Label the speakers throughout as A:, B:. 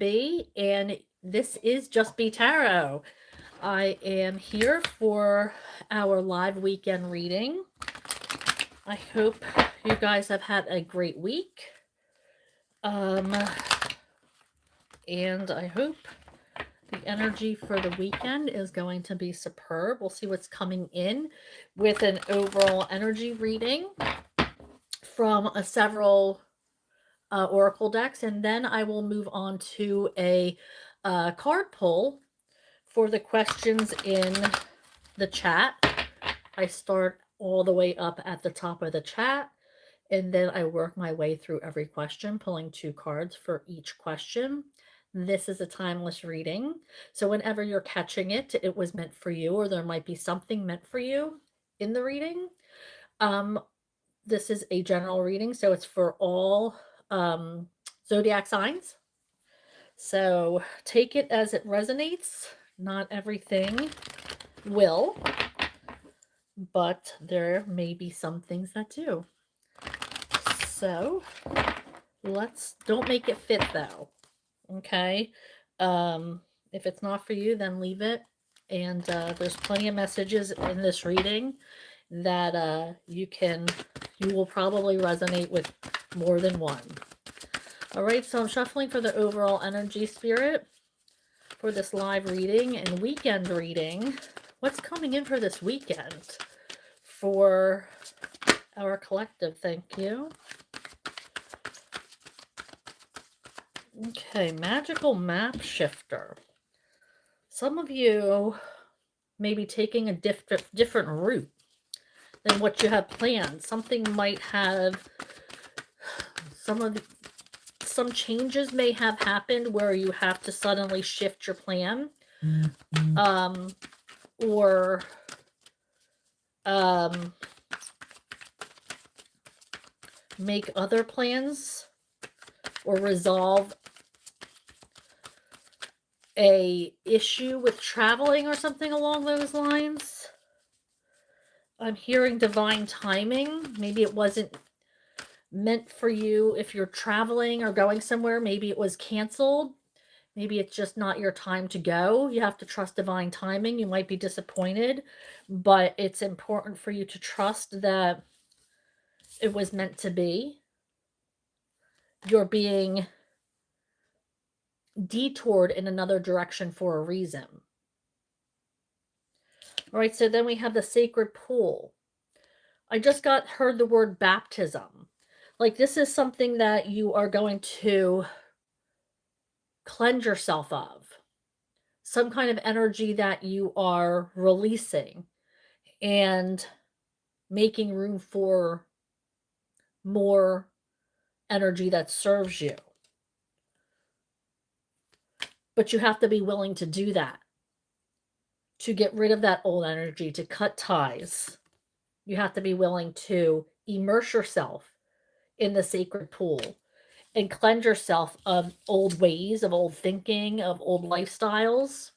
A: B, and this is Just Be Tarot. I am here for our live weekend reading. I hope you guys have had a great week. And I hope the energy for the weekend is going to be superb. We'll see what's coming in with an overall energy reading from several oracle decks, and then I will move on to a card pull for the questions in the chat. I start all the way up at the top of the chat, and then I work my way through every question, pulling 2 cards for each question. This is a timeless reading, so whenever you're catching it, it was meant for you, or there might be something meant for you in the reading. This is a general reading, so it's for all zodiac signs. So take it as it resonates. Not everything will, but there may be some things that do. So don't make it fit though. Okay. If it's not for you, then leave it. And there's plenty of messages in this reading that you will probably resonate with more than one. All right, so I'm shuffling for the overall energy spirit for this live reading and weekend reading. What's coming in for this weekend for our collective? Thank you. Okay, magical map shifter. Some of you may be taking a different route than what you have planned. Something might have some changes may have happened where you have to suddenly shift your plan, or make other plans, or resolve a issue with traveling or something along those lines. I'm hearing divine timing. Maybe it wasn't meant for you if you're traveling or going somewhere. Maybe it was canceled. Maybe it's just not your time to go. You have to trust divine timing. You might be disappointed, but it's important for you to trust that it was meant to be. You're being detoured in another direction for a reason. All right, so then we have the sacred pool. I just heard the word baptism. Like, this is something that you are going to cleanse yourself of. Some kind of energy that you are releasing and making room for more energy that serves you. But you have to be willing to do that, to get rid of that old energy, to cut ties. You have to be willing to immerse yourself in the sacred pool and cleanse yourself of old ways, of old thinking, of old lifestyles,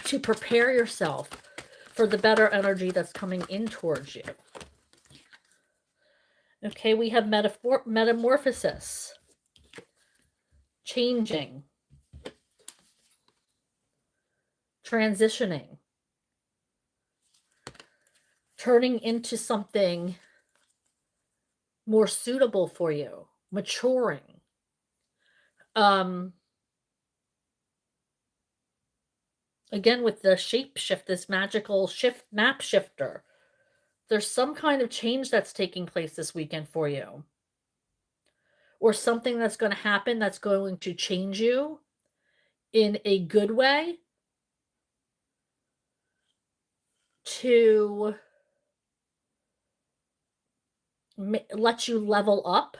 A: to prepare yourself for the better energy that's coming in towards you. Okay, we have metamorphosis, changing, transitioning, turning into something more suitable for you, maturing. Again, with the shape shift, this magical map shifter, there's some kind of change that's taking place this weekend for you, or something that's going to happen that's going to change you in a good way, to let you level up,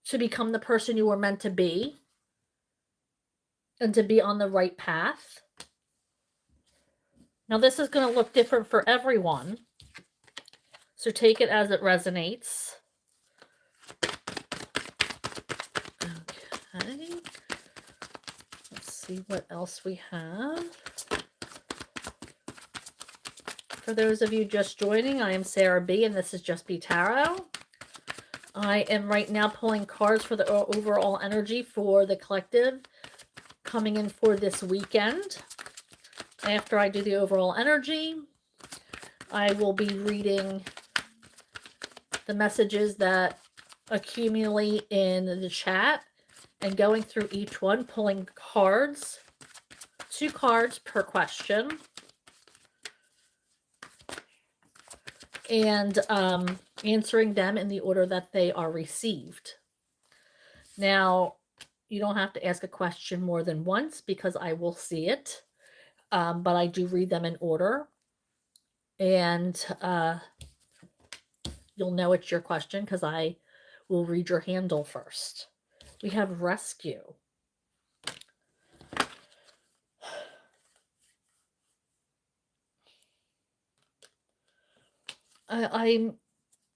A: to become the person you were meant to be, and to be on the right path. Now, this is going to look different for everyone, so take it as it resonates. Okay. Let's see what else we have. For those of you just joining, I am Sarah B, and this is Just Be Tarot. I am right now pulling cards for the overall energy for the collective coming in for this weekend. After I do the overall energy, I will be reading the messages that accumulate in the chat and going through each one, pulling cards, 2 cards per question, and answering them in the order that they are received. Now, you don't have to ask a question more than once because I will see it, but I do read them in order, and you'll know it's your question because I will read your handle first. We have rescue. I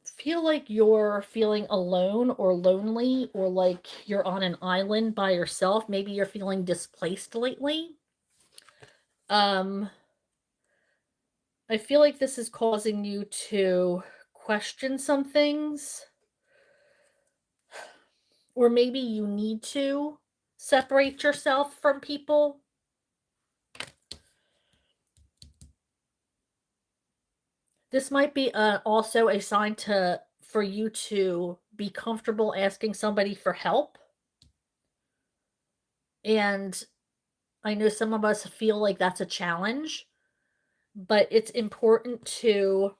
A: feel like you're feeling alone or lonely, or like you're on an island by yourself. Maybe you're feeling displaced lately. I feel like this is causing you to question some things, or maybe you need to separate yourself from people. This might be also a sign for you to be comfortable asking somebody for help. And I know some of us feel like that's a challenge, but it's important to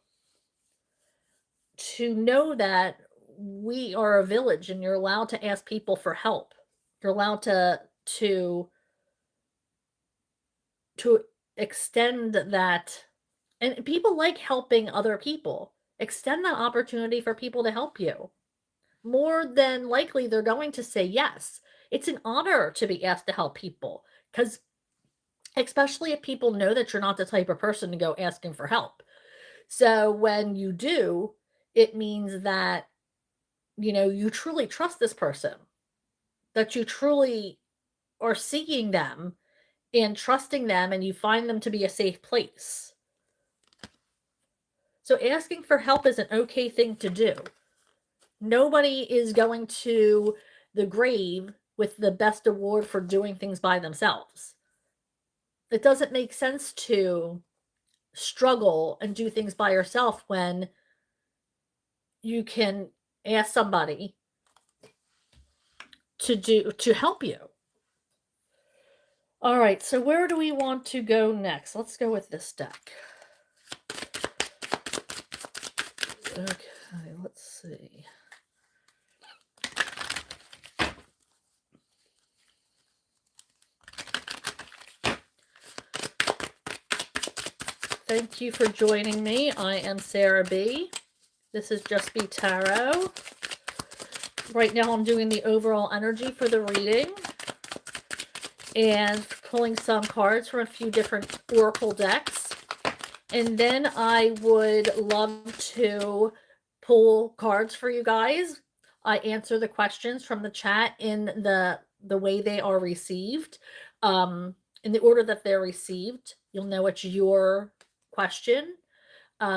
A: know that we are a village and you're allowed to ask people for help. You're allowed to extend that, and people like helping other people. Extend that opportunity for people to help you. More than likely they're going to say yes. It's an honor to be asked to help people, because especially if people know that you're not the type of person to go asking for help. So when you do, it means that, you truly trust this person, that you truly are seeing them and trusting them, and you find them to be a safe place. So asking for help is an okay thing to do. Nobody is going to the grave with the best award for doing things by themselves. It doesn't make sense to struggle and do things by yourself when you can ask somebody to help you. All right, so where do we want to go next? Let's go with this deck. Okay, let's see. Thank you for joining me. I am Sarah B. This is Just Be Tarot. Right now I'm doing the overall energy for the reading and pulling some cards from a few different oracle decks. And then I would love to pull cards for you guys. I answer the questions from the chat in the way they are received. In the order that they're received, you'll know it's your question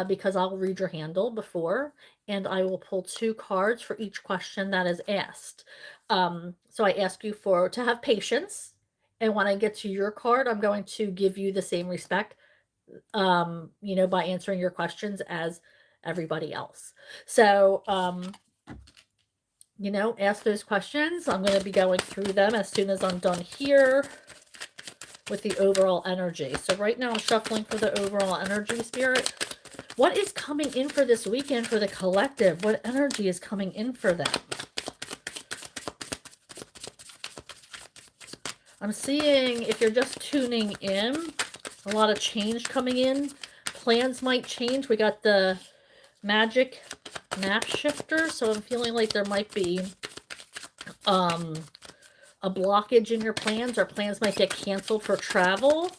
A: because I'll read your handle before, and I will pull 2 cards for each question that is asked. So I ask you to have patience, and when I get to your card, I'm going to give you the same respect, by answering your questions as everybody else. So, ask those questions. I'm going to be going through them as soon as I'm done here with the overall energy. So right now I'm shuffling for the overall energy, Spirit. What is coming in for this weekend for the collective? What energy is coming in for them? I'm seeing, if you're just tuning in, a lot of change coming in. Plans might change. We got the magic map shifter, so I'm feeling like there might be a blockage in your plans, or plans might get canceled for travel.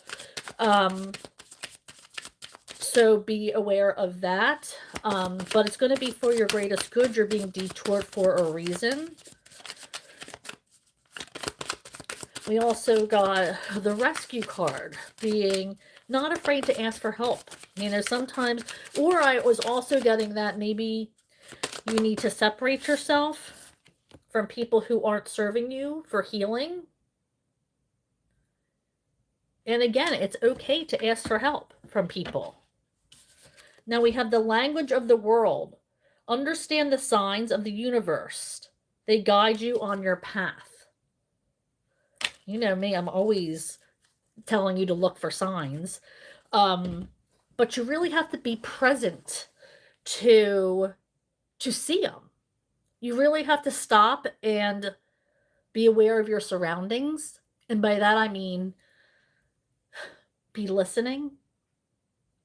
A: So be aware of that. But it's going to be for your greatest good. You're being detoured for a reason. We also got the rescue card, being not afraid to ask for help. Sometimes, or I was also getting that maybe You need to separate yourself from people who aren't serving you for healing. And again, it's okay to ask for help from people. Now we have the language of the world. Understand the signs of the universe. They guide you on your path. You know me, I'm always telling you to look for signs. But you really have to be present to see them. You really have to stop and be aware of your surroundings. And by that I mean be listening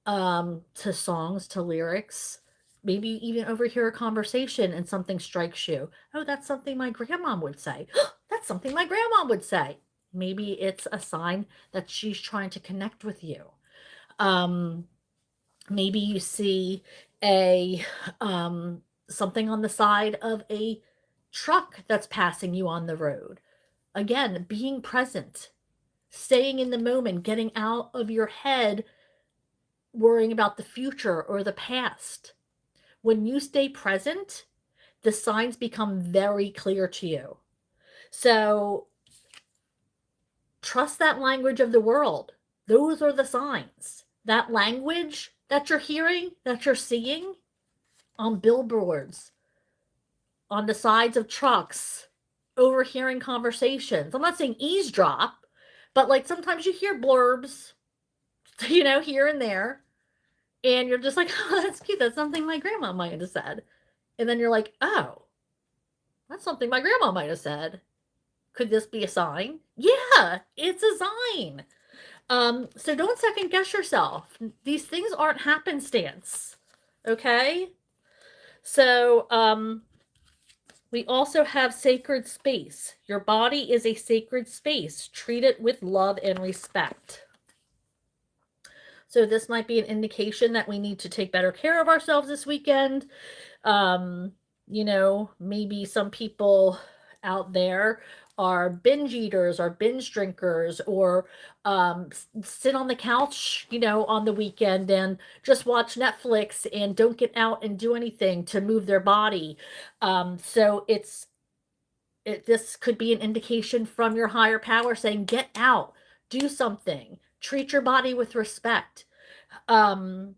A: to songs, to lyrics. Maybe even overhear a conversation and something strikes you. Oh, that's something my grandma would say. That's something my grandma would say. Maybe it's a sign that she's trying to connect with you. Um, Maybe you see a something on the side of a truck that's passing you on the road. Again, being present, staying in the moment, getting out of your head, worrying about the future or the past. When you stay present, the signs become very clear to you. So trust that language of the world. Those are the signs. That language that you're hearing, that you're seeing on billboards, on the sides of trucks, overhearing conversations. I'm not saying eavesdrop, but like sometimes you hear blurbs, here and there, and you're just like, oh, that's cute. That's something my grandma might have said. And then you're like, oh, that's something my grandma might have said. Could this be a sign? Yeah, it's a sign. So don't second guess yourself. These things aren't happenstance. Okay? So, we also have sacred space. Your body is a sacred space. Treat it with love and respect. So this might be an indication that we need to take better care of ourselves this weekend. Maybe some people out there are binge eaters or binge drinkers or sit on the couch, on the weekend and just watch Netflix and don't get out and do anything to move their body. So this could be an indication from your higher power saying, get out, do something, treat your body with respect. Um,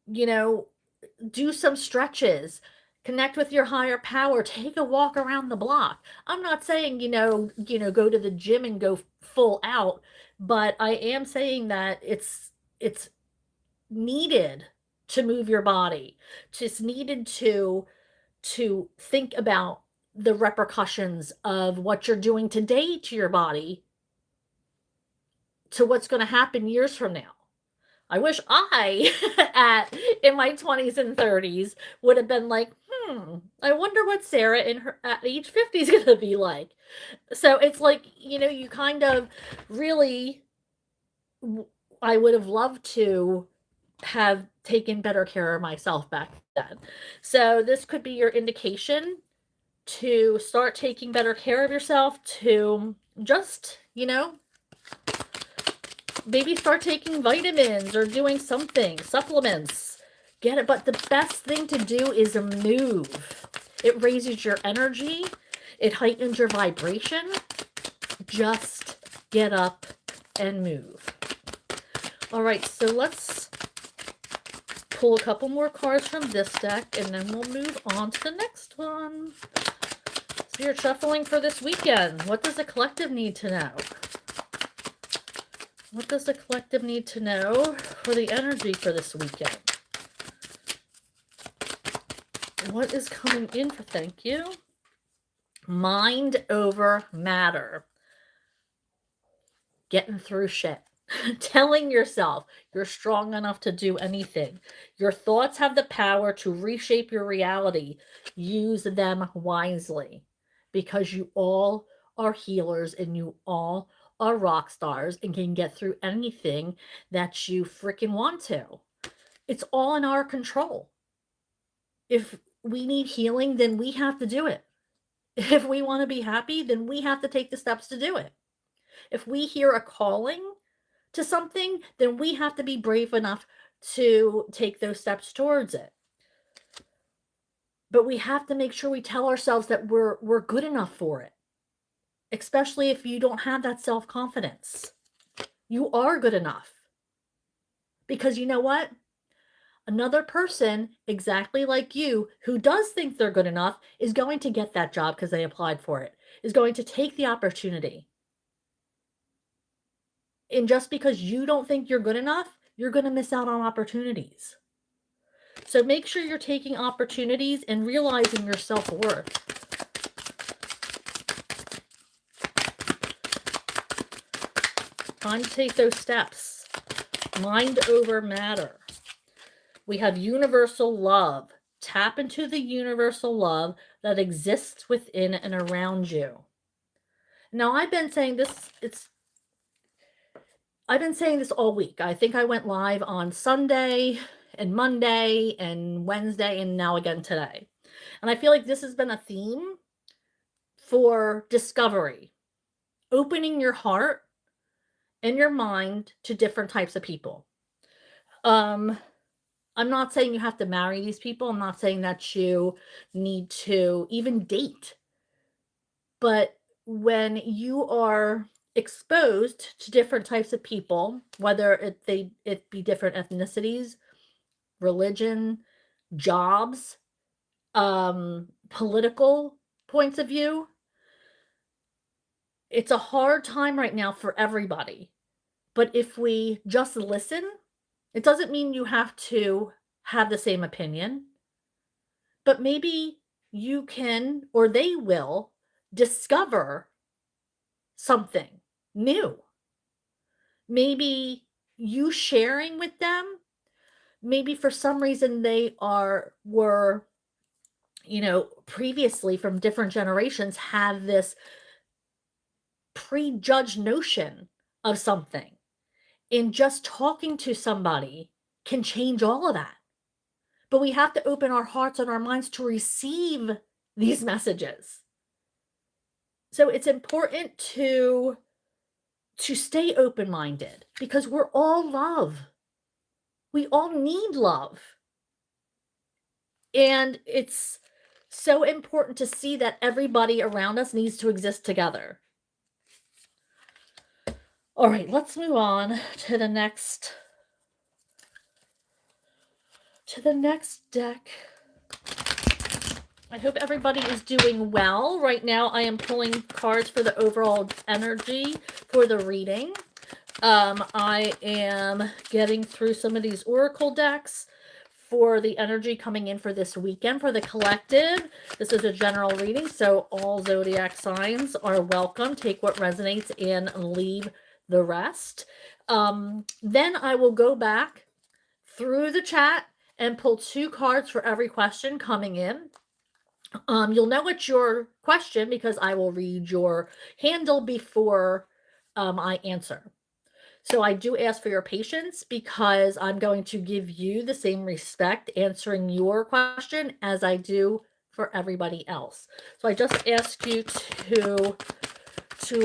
A: you know, do some stretches, connect with your higher power, take a walk around the block. I'm not saying, go to the gym and go full out, but I am saying that it's needed to move your body. It's needed to think about the repercussions of what you're doing today to your body to what's going to happen years from now. I wish I, in my 20s and 30s, would have been like, I wonder what Sarah in her at age 50 is going to be like. So it's like, you kind of really, I would have loved to have taken better care of myself back then. So this could be your indication to start taking better care of yourself, to just, maybe start taking vitamins or doing something, supplements. Get it. But the best thing to do is move. It raises your energy. It heightens your vibration. Just get up and move. All right, so let's pull a couple more cards from this deck, and then we'll move on to the next one. So you're shuffling for this weekend. What does the collective need to know? What does the collective need to know for the energy for this weekend? What is coming in for thank you? Mind over matter. Getting through shit. Telling yourself you're strong enough to do anything. Your thoughts have the power to reshape your reality. Use them wisely, because you all are healers and you all are rock stars and can get through anything that you freaking want to. It's all in our control. If we need healing, then we have to do it. If we want to be happy, then we have to take the steps to do it. If we hear a calling to something, then we have to be brave enough to take those steps towards it. But we have to make sure we tell ourselves that we're good enough for it, especially if you don't have that self-confidence. You are good enough. Because you know what? Another person exactly like you who does think they're good enough is going to get that job because they applied for it, is going to take the opportunity. And just because you don't think you're good enough, you're going to miss out on opportunities. So make sure you're taking opportunities and realizing your self-worth. Time to take those steps. Mind over matter. We have universal love. Tap into the universal love that exists within and around you. Now, I've been saying this all week. I think I went live on Sunday and Monday and Wednesday and now again today. And I feel like this has been a theme for discovery, opening your heart and your mind to different types of people. I'm not saying you have to marry these people. I'm not saying that you need to even date. But when you are exposed to different types of people, whether it be different ethnicities, religion, jobs, political points of view, it's a hard time right now for everybody. But if we just listen, it doesn't mean you have to have the same opinion, but maybe you can or they will discover something new. Maybe you sharing with them, maybe for some reason they were, previously from different generations have this prejudged notion of something. And just talking to somebody can change all of that. But we have to open our hearts and our minds to receive these messages. So it's important to stay open-minded because we're all love. We all need love. And it's so important to see that everybody around us needs to exist together. All right, let's move on to the next deck. I hope everybody is doing well. Right now, I am pulling cards for the overall energy for the reading. I am getting through some of these oracle decks for the energy coming in for this weekend for the collective. This is a general reading, so all zodiac signs are welcome. Take what resonates and leave the rest. Then I will go back through the chat and pull 2 cards for every question coming in. You'll know it's your question because I will read your handle before I answer. So I do ask for your patience because I'm going to give you the same respect answering your question as I do for everybody else. So I just ask you to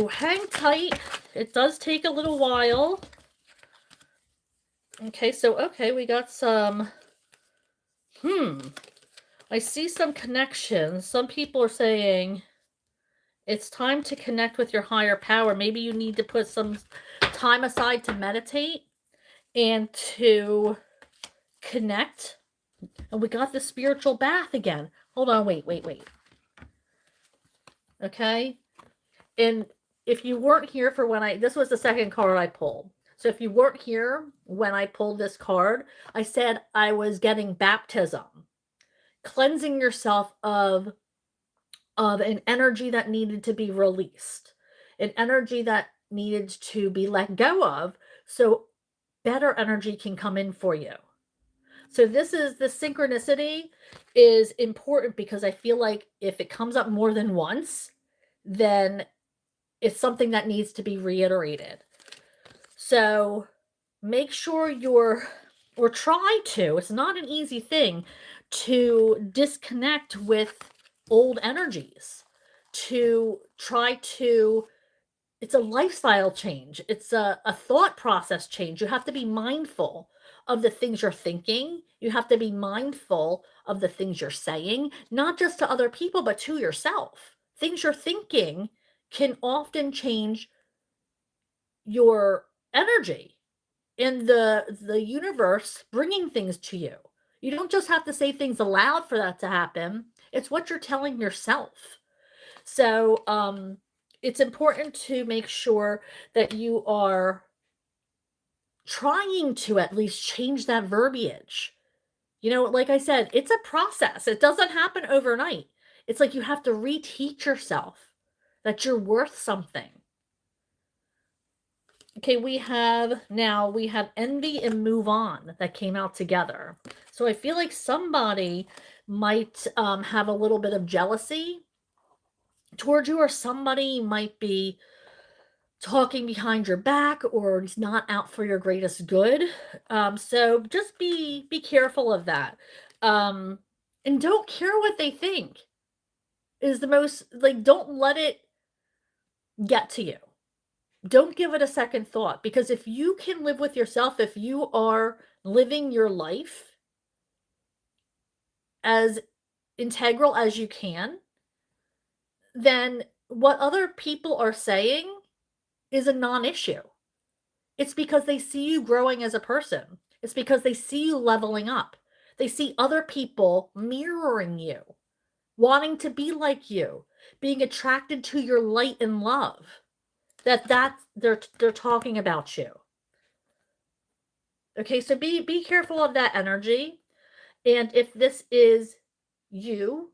A: hang tight. It does take a little while. Okay, we got some I see some connections. Some people are saying it's time to connect with your higher power. Maybe you need to put some time aside to meditate and to connect. And we got the spiritual bath again. Hold on, wait. Okay? And if you weren't here for this was the second card I pulled. So if you weren't here when I pulled this card, I said I was getting baptism. Cleansing yourself of an energy that needed to be released, an energy that needed to be let go of, so better energy can come in for you. So the synchronicity is important because I feel like if it comes up more than once, then it's something that needs to be reiterated. So make sure it's not an easy thing to disconnect with old energies, it's a lifestyle change. It's a thought process change. You have to be mindful of the things you're thinking. You have to be mindful of the things you're saying, not just to other people, but to yourself. Things you're thinking can often change your energy in the universe bringing things to you. You don't just have to say things aloud for that to happen. It's what you're telling yourself. So, it's important to make sure that you are trying to at least change that verbiage. Like I said, it's a process. It doesn't happen overnight. It's like you have to reteach yourself that you're worth something. Okay, we have envy and move on that came out together. So I feel like somebody might have a little bit of jealousy towards you, or somebody might be talking behind your back, or is not out for your greatest good. So just be careful of that. And don't care what they think is the most, like, don't let it get to you. Don't give it a second thought, because if you can live with yourself, if you are living your life as integral as you can, then what other people are saying is a non-issue. It's because they see you growing as a person. It's because they see you leveling up. They see other people mirroring you, wanting to be like you, being attracted to your light and love. They're talking about you. Okay, so be careful of that energy. And if this is you,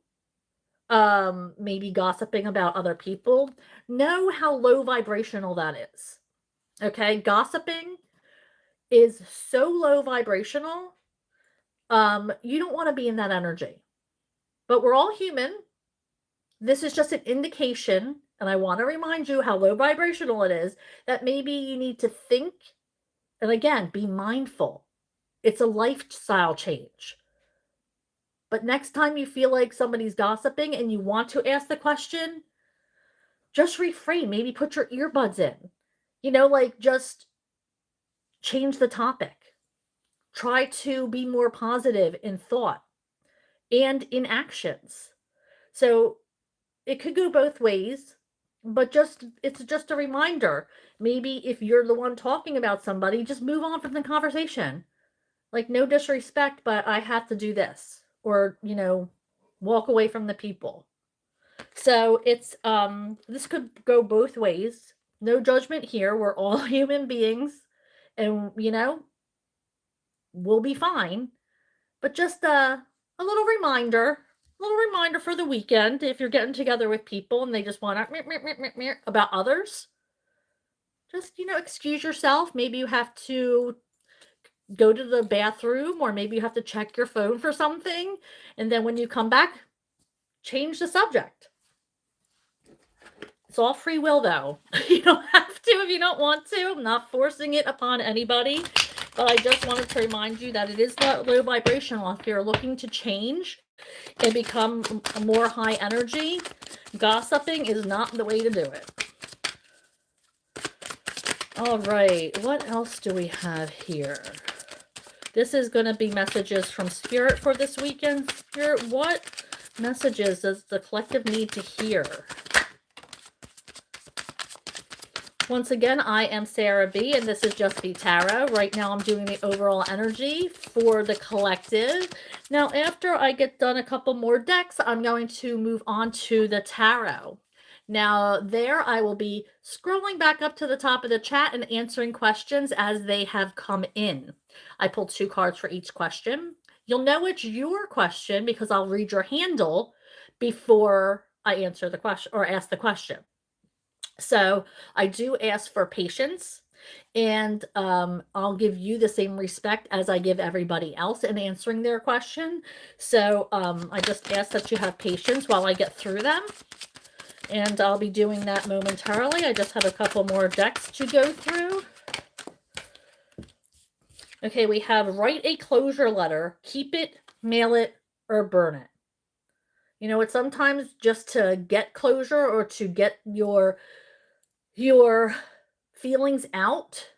A: maybe gossiping about other people, know how low vibrational that is. Okay, gossiping is so low vibrational. You don't want to be in that energy. But we're all human. This is just an indication, and I want to remind you how low vibrational it is, that maybe you need to think, and again, be mindful. It's a lifestyle change. But next time you feel like somebody's gossiping and you want to ask the question, just refrain. Maybe put your earbuds in. Like, just change the topic. Try to be more positive in thought and in actions. So it could go both ways, but it's just a reminder. Maybe if you're the one talking about somebody, just move on from the conversation. Like, no disrespect, but I have to do this. Or, walk away from the people. So it's this could go both ways. No judgment here. We're all human beings, and we'll be fine. But just a little reminder for the weekend, if you're getting together with people and they just want to about others, just excuse yourself. Maybe you have to go to the bathroom, or maybe you have to check your phone for something, and then when you come back, change the subject. It's all free will, though. You don't have to if you don't want to. I'm not forcing it upon anybody. But I just wanted to remind you that it is low vibrational. If you're looking to change and become more high energy, gossiping is not the way to do it. All right, what else do we have here? This is going to be messages from Spirit for this weekend. Spirit, what messages does the collective need to hear? Once again, I am Sarah B, and this is Just Be Tarot. Right now, I'm doing the overall energy for the collective. Now, after I get done a couple more decks, I'm going to move on to the tarot. Now, there I will be scrolling back up to the top of the chat and answering questions as they have come in. I pulled 2 cards for each question. You'll know it's your question because I'll read your handle before I answer the question or ask the question. So I do ask for patience, and I'll give you the same respect as I give everybody else in answering their question. So I just ask that you have patience while I get through them, and I'll be doing that momentarily. I just have a couple more decks to go through. Okay, we have write a closure letter, keep it, mail it, or burn it. It's sometimes just to get closure or to get your feelings out.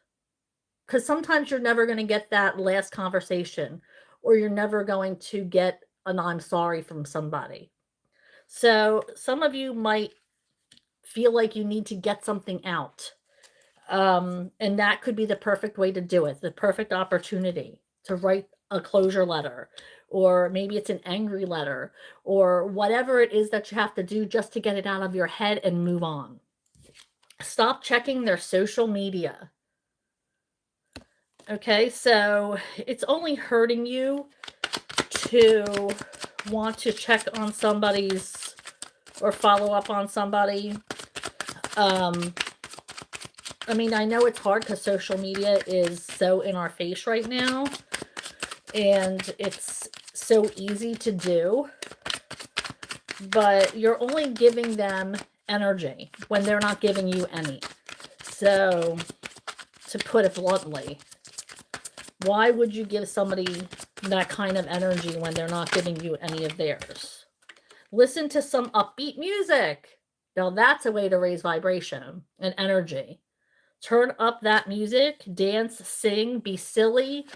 A: because sometimes you're never going to get that last conversation, or you're never going to get an I'm sorry from somebody. So some of you might feel like you need to get something out. And that could be the perfect way to do it, the perfect opportunity to write a closure letter, or maybe it's an angry letter, or whatever it is that you have to do just to get it out of your head and move on. Stop checking their social media. Okay, so it's only hurting you to want to check on somebody's or follow up on somebody. I mean, I know it's hard because social media is so in our face right now, and it's so easy to do, but you're only giving them energy when they're not giving you any. So, to put it bluntly, why would you give somebody that kind of energy when they're not giving you any of theirs? Listen to some upbeat music. Now that's a way to raise vibration and energy. Turn up that music, dance, sing, be silly.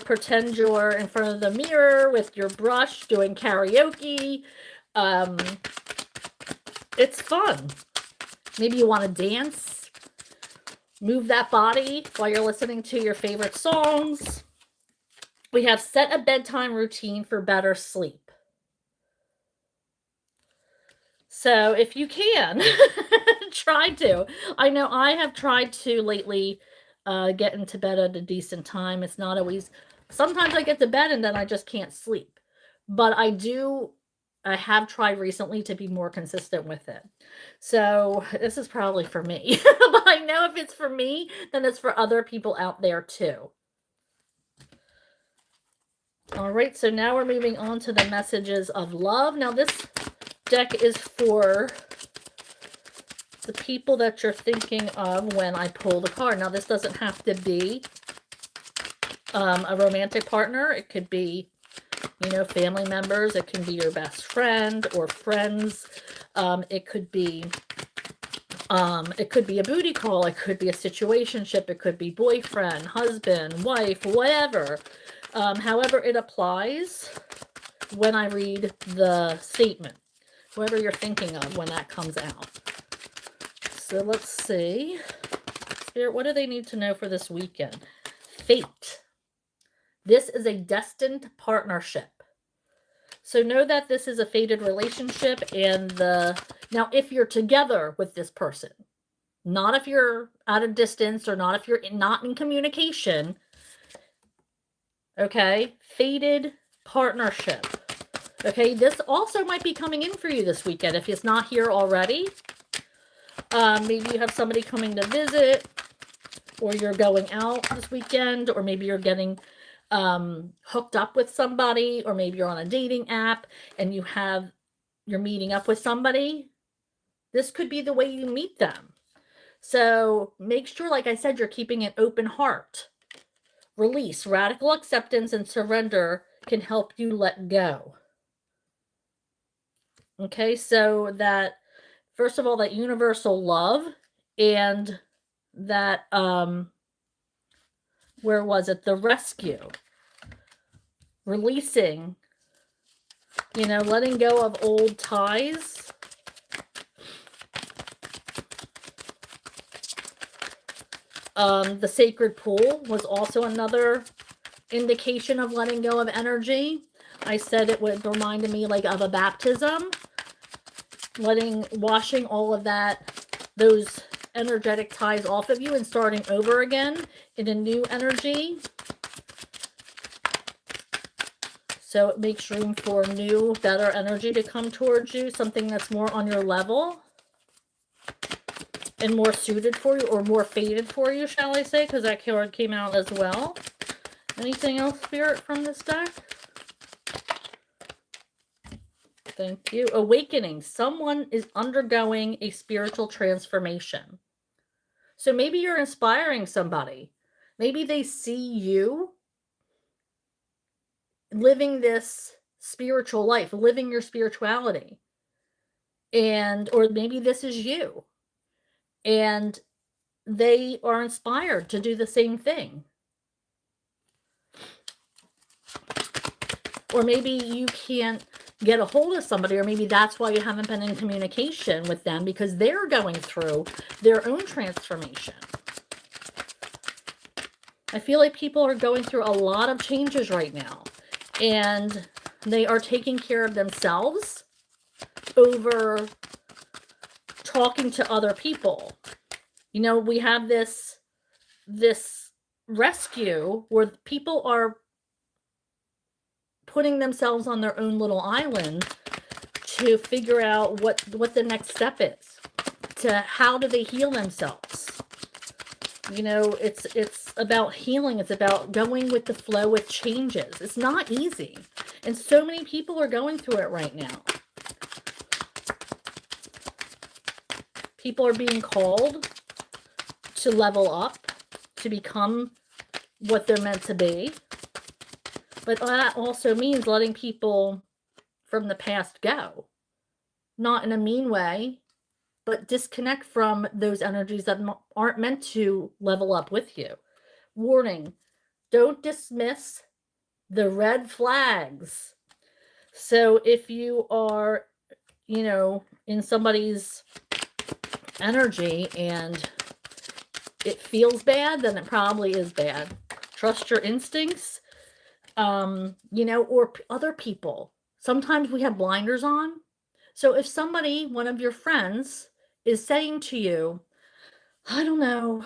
A: Pretend you're in front of the mirror with your brush doing karaoke. It's fun. Maybe you want to dance. Move that body while you're listening to your favorite songs. We have set a bedtime routine for better sleep. So if you can, try to. I know I have tried to lately get into bed at a decent time. It's not always, sometimes I get to bed and then I just can't sleep. But I have tried recently to be more consistent with it. So this is probably for me. But I know if it's for me, then it's for other people out there too. All right, so now we're moving on to the messages of love. Now this deck is for the people that you're thinking of when I pull the card. Now this doesn't have to be a romantic partner. It could be, family members. It can be your best friend or friends. It could be a booty call. It could be a situationship. It could be boyfriend, husband, wife, whatever. However it applies when I read the statement. Whoever you're thinking of when that comes out. So let's see. Spirit, what do they need to know for this weekend? Fate. This is a destined partnership. So know that this is a fated relationship, and now if you're together with this person, not if you're at a distance or not if you're not in communication, okay, fated partnership. Okay, this also might be coming in for you this weekend if it's not here already. Maybe you have somebody coming to visit, or you're going out this weekend, or maybe you're getting hooked up with somebody, or maybe you're on a dating app and you're meeting up with somebody. This could be the way you meet them. So make sure, like I said, you're keeping an open heart. Release, radical acceptance, and surrender can help you let go. Okay, so that, first of all, that universal love, and that, where was it? The rescue. Releasing, letting go of old ties. The sacred pool was also another indication of letting go of energy. I said it would remind me like of a baptism. Washing all of those energetic ties off of you and starting over again in a new energy. So it makes room for new, better energy to come towards you, something that's more on your level and more suited for you, or more fated for you, shall I say, because that card came out as well. Anything else, Spirit, from this deck? Thank you. Awakening. Someone is undergoing a spiritual transformation. So maybe you're inspiring somebody. Maybe they see you living this spiritual life, living your spirituality. Or maybe this is you. And they are inspired to do the same thing. Or maybe you can't get a hold of somebody, or maybe that's why you haven't been in communication with them, because they're going through their own transformation. I feel like people are going through a lot of changes right now, and they are taking care of themselves over talking to other people. You know, we have this rescue where people are putting themselves on their own little island to figure out what the next step is, to how do they heal themselves. You know, it's about healing. It's about going with the flow with changes. It's not easy, and so many people are going through it right now. People are being called to level up, to become what they're meant to be. But that also means letting people from the past go. Not in a mean way, but disconnect from those energies that aren't meant to level up with you. Warning, don't dismiss the red flags. So if you are, you know, in somebody's energy and it feels bad, then it probably is bad. Trust your instincts, you know, or other people. Sometimes we have blinders on. So if somebody, one of your friends, is saying to you, I don't know,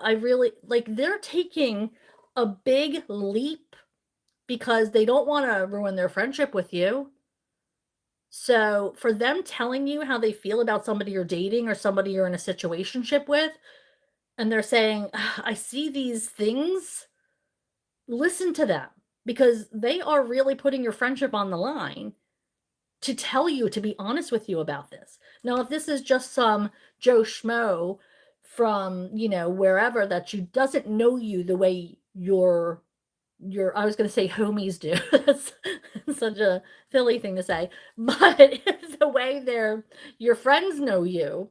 A: I really, like, they're taking a big leap because they don't want to ruin their friendship with you. So for them telling you how they feel about somebody you're dating or somebody you're in a situationship with, and they're saying, I see these things, listen to them, because they are really putting your friendship on the line to tell you, to be honest with you about this. Now, if this is just some Joe Schmo from, you know, wherever that you doesn't know you the way your I was going to say homies do. That's such a Philly thing to say. But if the way your friends know you,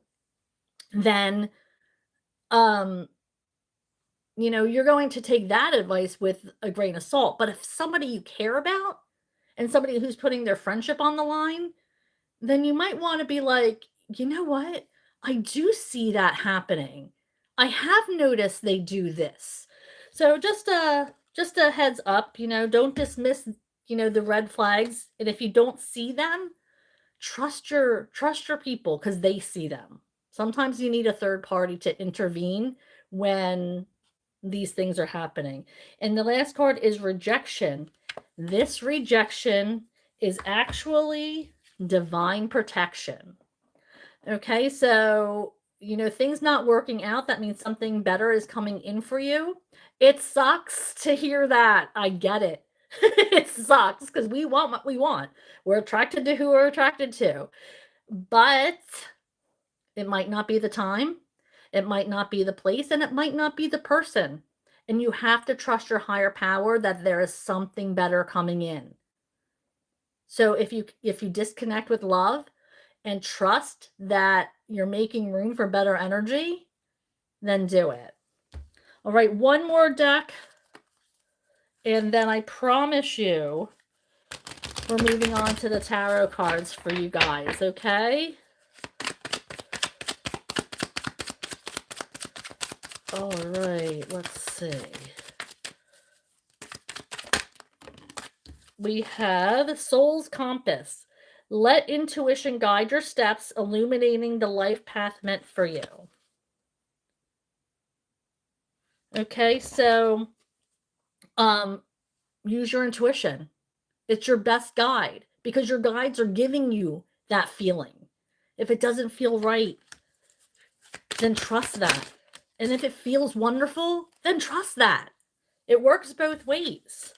A: then um you know, you're going to take that advice with a grain of salt. But if somebody you care about and somebody who's putting their friendship on the line, then you might want to be like, you know what? I do see that happening. I have noticed they do this. So just a heads up, you know, don't dismiss, you know, the red flags. And if you don't see them, trust your people because they see them. Sometimes you need a third party to intervene when these things are happening. And the last card is rejection. This rejection is actually divine protection. Okay, so, you know, things not working out, that means something better is coming in for you. It sucks to hear that. I get it. It sucks because we want what we want. We're attracted to who we're attracted to. But it might not be the time, it might not be the place, and it might not be the person. And you have to trust your higher power that there is something better coming in. So if you disconnect with love and trust that you're making room for better energy, then do it. All right, one more deck, and then I promise you we're moving on to the tarot cards for you guys, okay? All right, let's see. We have Soul's Compass. Let intuition guide your steps, illuminating the life path meant for you. Okay, so use your intuition. It's your best guide because your guides are giving you that feeling. If it doesn't feel right, then trust that. And if it feels wonderful, then trust that. It works both ways.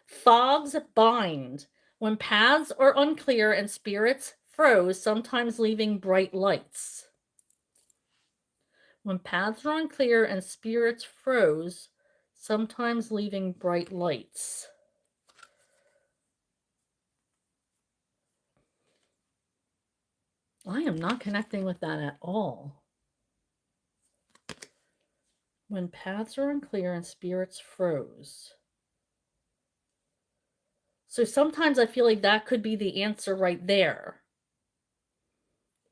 A: Fogs bind. When paths are unclear and spirits froze, sometimes leaving bright lights. When paths are unclear and spirits froze, sometimes leaving bright lights. I am not connecting with that at all. When paths are unclear and spirits froze. So sometimes I feel like that could be the answer right there.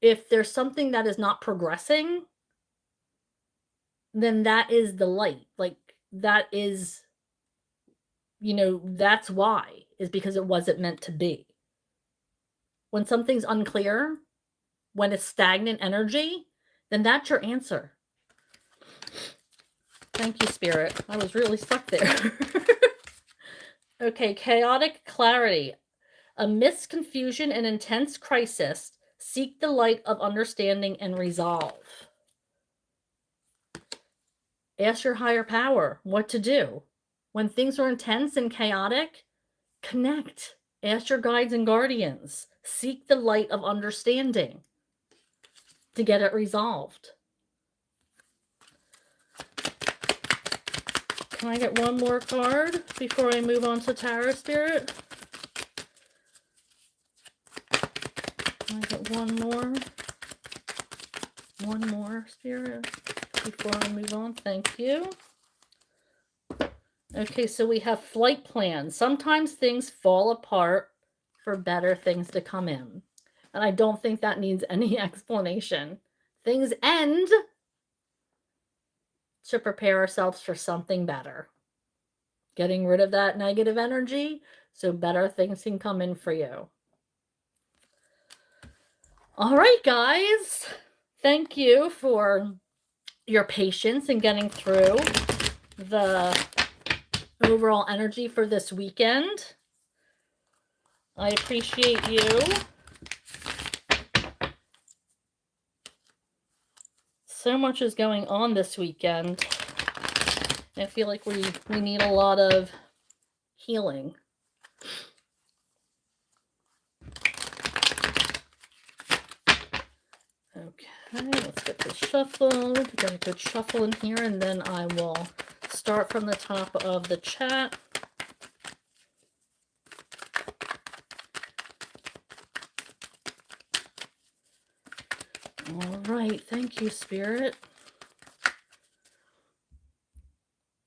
A: If there's something that is not progressing, then that is the light. Like, that is, that's why, is because it wasn't meant to be. When something's unclear, when it's stagnant energy, then that's your answer. Thank you, Spirit. I was really stuck there. Okay, chaotic clarity. Amidst confusion and intense crisis, seek the light of understanding and resolve. Ask your higher power what to do. When things are intense and chaotic, connect. Ask your guides and guardians. Seek the light of understanding to get it resolved. Can I get one more card before I move on to Tarot, Spirit? Can I get one more? One more, Spirit, before I move on? Thank you. Okay, so we have flight plans. Sometimes things fall apart for better things to come in. And I don't think that needs any explanation. Things end to prepare ourselves for something better. Getting rid of that negative energy so better things can come in for you. All right, guys. Thank you for your patience in getting through the overall energy for this weekend. I appreciate you. So much is going on this weekend. I feel like we need a lot of healing. Okay, let's get this shuffled. Get a good shuffle in here, and then I will start from the top of the chat. All right, thank you, Spirit.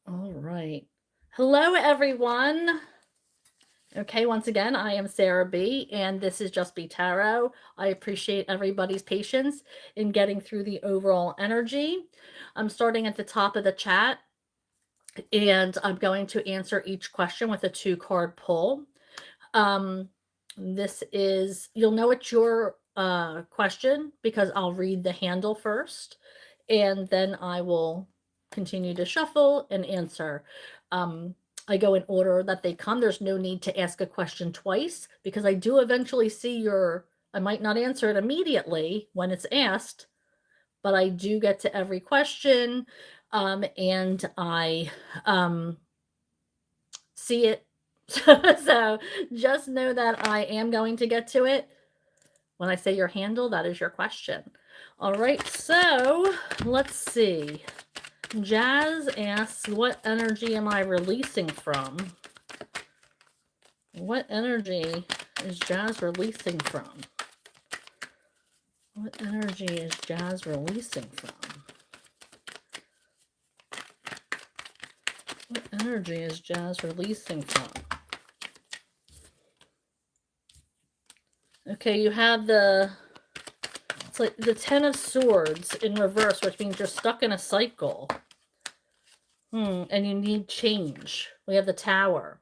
A: All right. Hello, everyone. Okay, once again, I am Sarah B, and this is Just Be Tarot. I appreciate everybody's patience in getting through the overall energy. I'm starting at the top of the chat, and I'm going to answer each question with a 2-card pull. This is, you'll know it's your question because I'll read the handle first, and then I will continue to shuffle and answer. I go in order that they come. There's no need to ask a question twice because I do eventually see I might not answer it immediately when it's asked, but I do get to every question, and I see it. So just know that I am going to get to it. When I say your handle, that is your question. All right, so let's see. Jazz asks, what energy am I releasing from? What energy is Jazz releasing from? What energy is Jazz releasing from? What energy is Jazz releasing from? Okay, you have it's like the 10 of Swords in reverse, which means you're stuck in a cycle. And you need change. We have the Tower.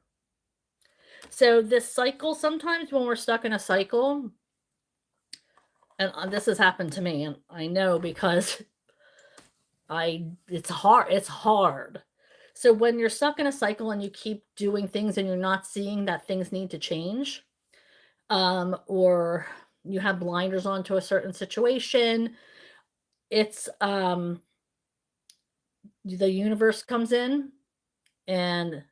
A: So this cycle, sometimes when we're stuck in a cycle, and this has happened to me, and I know because it's hard. So when you're stuck in a cycle and you keep doing things and you're not seeing that things need to change, or you have blinders onto a certain situation, it's the universe comes in and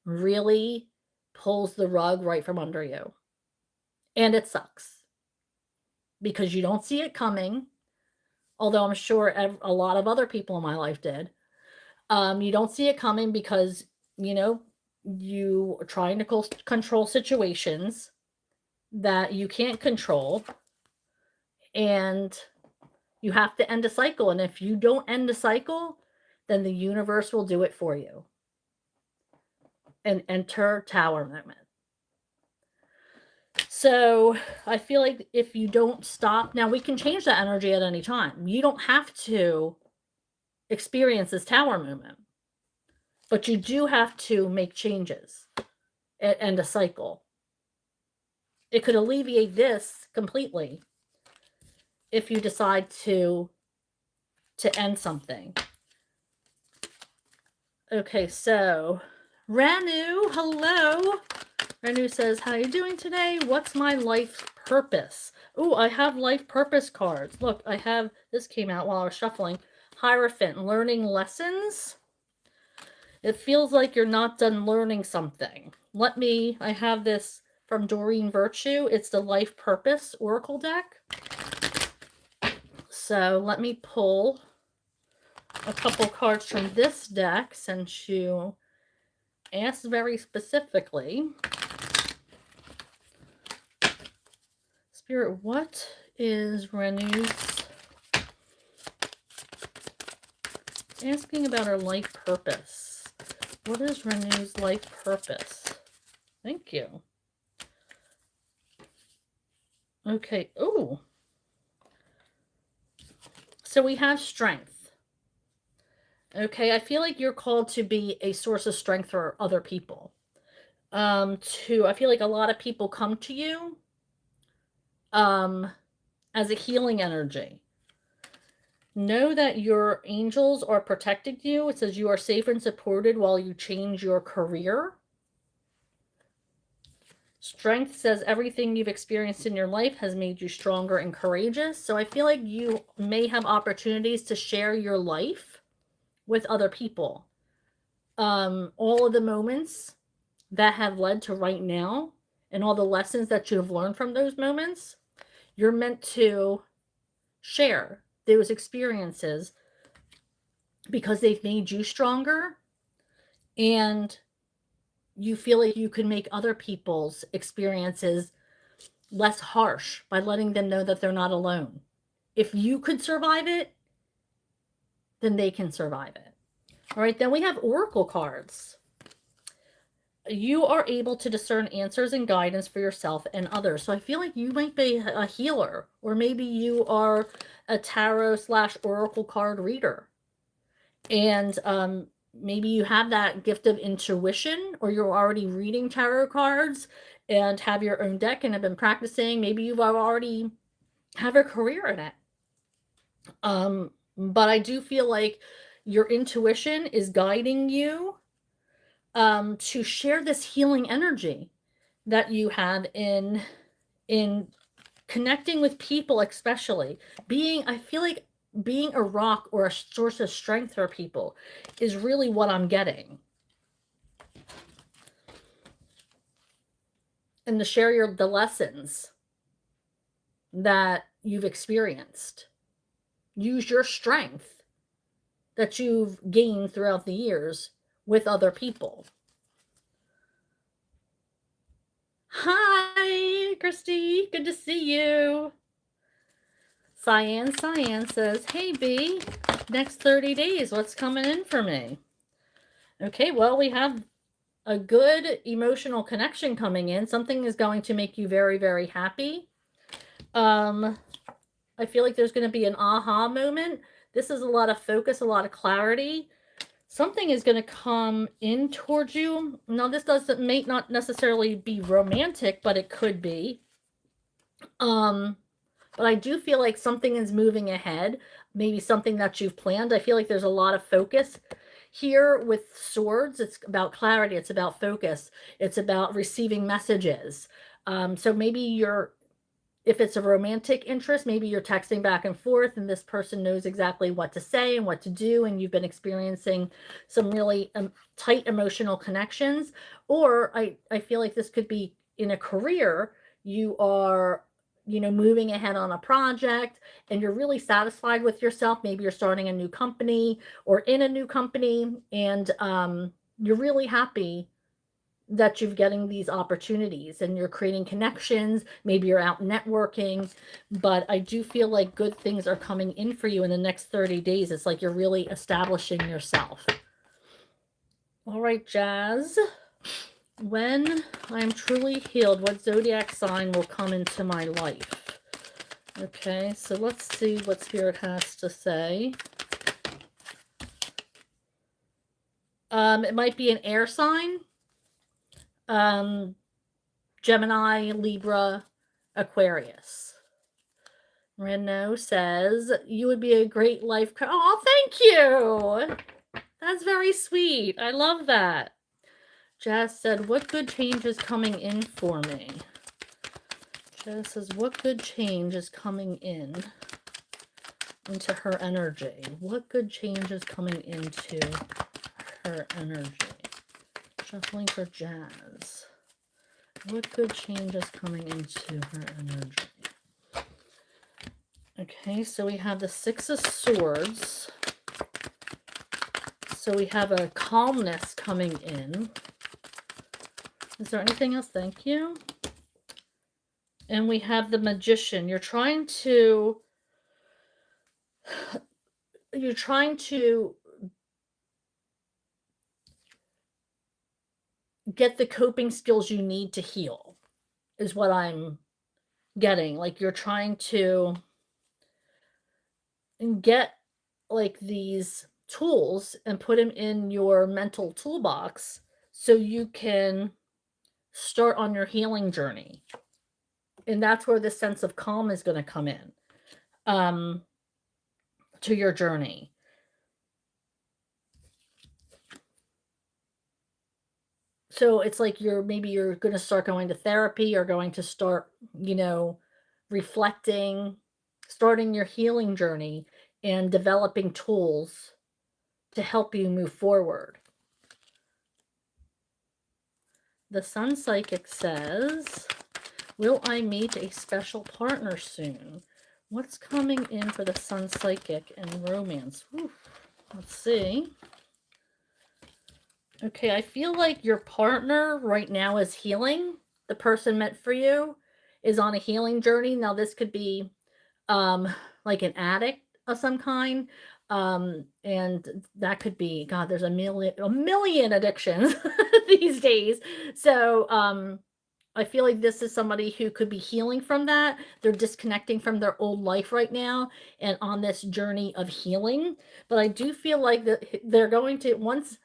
A: really pulls the rug right from under you. And it sucks because you don't see it coming, although I'm sure a lot of other people in my life did. You don't see it coming because, you are trying to control situations that you can't control, and you have to end a cycle. And if you don't end a cycle, then the universe will do it for you. And enter Tower moment. So I feel like if you don't stop, now we can change that energy at any time. You don't have to experience this Tower moment, but you do have to make changes and end a cycle. It could alleviate this completely if you decide to end something. Okay, so Ranu, hello. Renu says, how are you doing today? What's my life purpose? Oh, I have life purpose cards. Look, I have, this came out while I was shuffling. Hierophant, learning lessons. It feels like you're not done learning something. I have this from Doreen Virtue. It's the life purpose oracle deck. So let me pull a couple cards from this deck since you asked very specifically. Spirit, what is Renu's asking about her life purpose? What is Renu's life purpose? Thank you. Okay. Oh. So we have strength. Okay. I feel like you're called to be a source of strength for other people. I feel like a lot of people come to you as a healing energy. Know that your angels are protecting you. It says you are safe and supported while you change your career. Strength says everything you've experienced in your life has made you stronger and courageous. So I feel like you may have opportunities to share your life with other people. All of the moments that have led to right now and all the lessons that you have learned from those moments, you're meant to share those experiences because they've made you stronger, and you feel like you can make other people's experiences less harsh by letting them know that they're not alone. If you could survive it, then they can survive it. All right, then we have oracle cards. You are able to discern answers and guidance for yourself and others. So I feel like you might be a healer, or maybe you are a tarot/oracle card reader. And maybe you have that gift of intuition, or you're already reading tarot cards and have your own deck and have been practicing. Maybe you've already have a career in it. But I do feel like your intuition is guiding you to share this healing energy that you have in connecting with people, especially I feel like being a rock or a source of strength for people is really what I'm getting. And to share the lessons that you've experienced. Use your strength that you've gained throughout the years with other people. Hi, Christy. Good to see you. Cyan says, hey, B, next 30 days, what's coming in for me? Okay, well, we have a good emotional connection coming in. Something is going to make you very, very happy. I feel like there's going to be an aha moment. This is a lot of focus, a lot of clarity. Something is going to come in towards you. Now, this may not necessarily be romantic, but it could be. But I do feel like something is moving ahead. Maybe something that you've planned. I feel like there's a lot of focus here with swords. It's about clarity. It's about focus. It's about receiving messages. So maybe if it's a romantic interest, maybe you're texting back and forth and this person knows exactly what to say and what to do, and you've been experiencing some really tight emotional connections. Or I feel like this could be in a career. You are, moving ahead on a project and you're really satisfied with yourself. Maybe you're starting a new company or in a new company, and you're really happy that you're getting these opportunities and you're creating connections. Maybe you're out networking, but I do feel like good things are coming in for you in the next 30 days. It's like you're really establishing yourself. All right, Jazz. When I'm truly healed, what zodiac sign will come into my life? Okay, so let's see what Spirit has to say. It might be an air sign. Gemini, Libra, Aquarius. Renault says, you would be a great life coach. Oh, thank you. That's very sweet. I love that. Jazz said, what good change is coming in for me? Jazz says, what good change is coming into her energy? What good change is coming into her energy? Shuffling for Jazz. What good change is coming into her energy? Okay, so we have the Six of Swords. So we have a calmness coming in. Is there anything else? Thank you. And we have the Magician. You're trying to get the coping skills you need to heal, is what I'm getting. Like you're trying to get like these tools and put them in your mental toolbox so you can start on your healing journey. And that's where the sense of calm is going to come in to your journey. So it's like maybe you're going to start going to therapy, or going to start, reflecting, starting your healing journey and developing tools to help you move forward. The Sun Psychic says, will I meet a special partner soon? What's coming in for the Sun Psychic and romance? Whew. Let's see. Okay, I feel like your partner right now is healing. The person meant for you is on a healing journey. Now, this could be like an addict of some kind. And that could be, God, there's a million addictions these days. So I feel like this is somebody who could be healing from that. They're disconnecting from their old life right now and on this journey of healing. But I do feel like that they're going to, once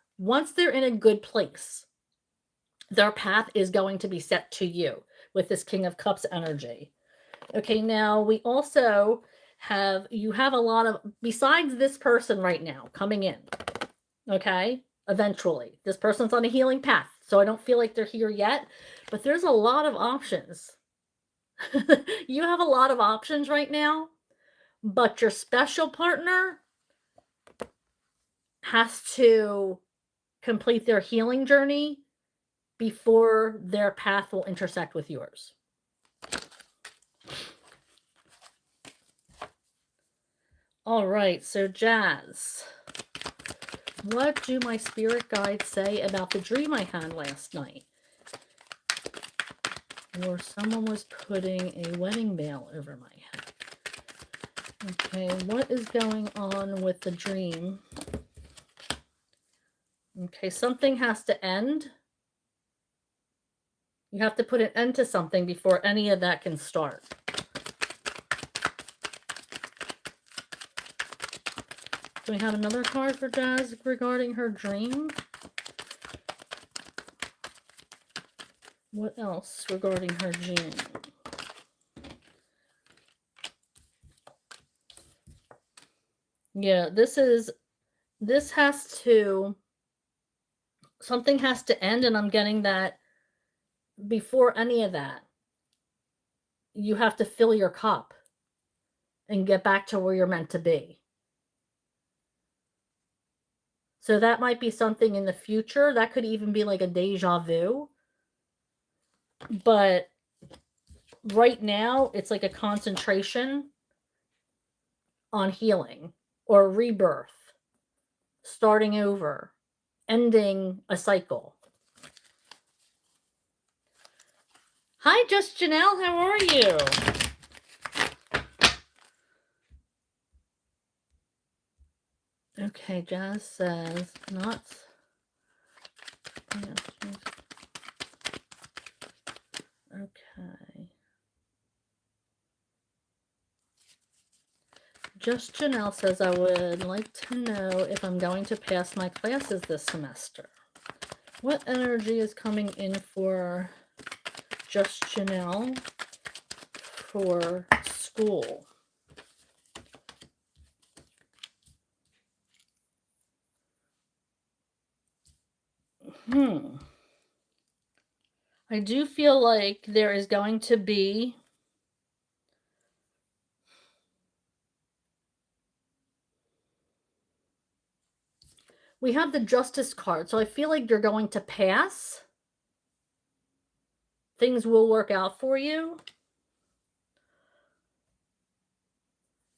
A: they're in a good place, their path is going to be set to you with this King of Cups energy. Okay, now we also you have a lot of, besides this person right now coming in, okay, eventually. This person's on a healing path, so I don't feel like they're here yet, but there's a lot of options. You have a lot of options right now, but your special partner has to complete their healing journey before their path will intersect with yours. All right, so Jazz, what do my spirit guides say about the dream I had last night? Or someone was putting a wedding veil over my head. Okay, what is going on with the dream? Okay, something has to end. You have to put an end to something before any of that can start. Do we have another card for Jazz regarding her dream? What else regarding her dream? Yeah, something has to end, and I'm getting that before any of that, you have to fill your cup and get back to where you're meant to be. So that might be something in the future. That could even be like a deja vu. But right now, it's like a concentration on healing or rebirth, starting over, ending a cycle. Hi, Just Janelle. How are you? Okay, Jazz says not. Okay. Just Janelle says, I would like to know if I'm going to pass my classes this semester. What energy is coming in for Just Janelle for school? I do feel like there is going to be we have the Justice card, so I feel like you're going to pass. Things will work out for you.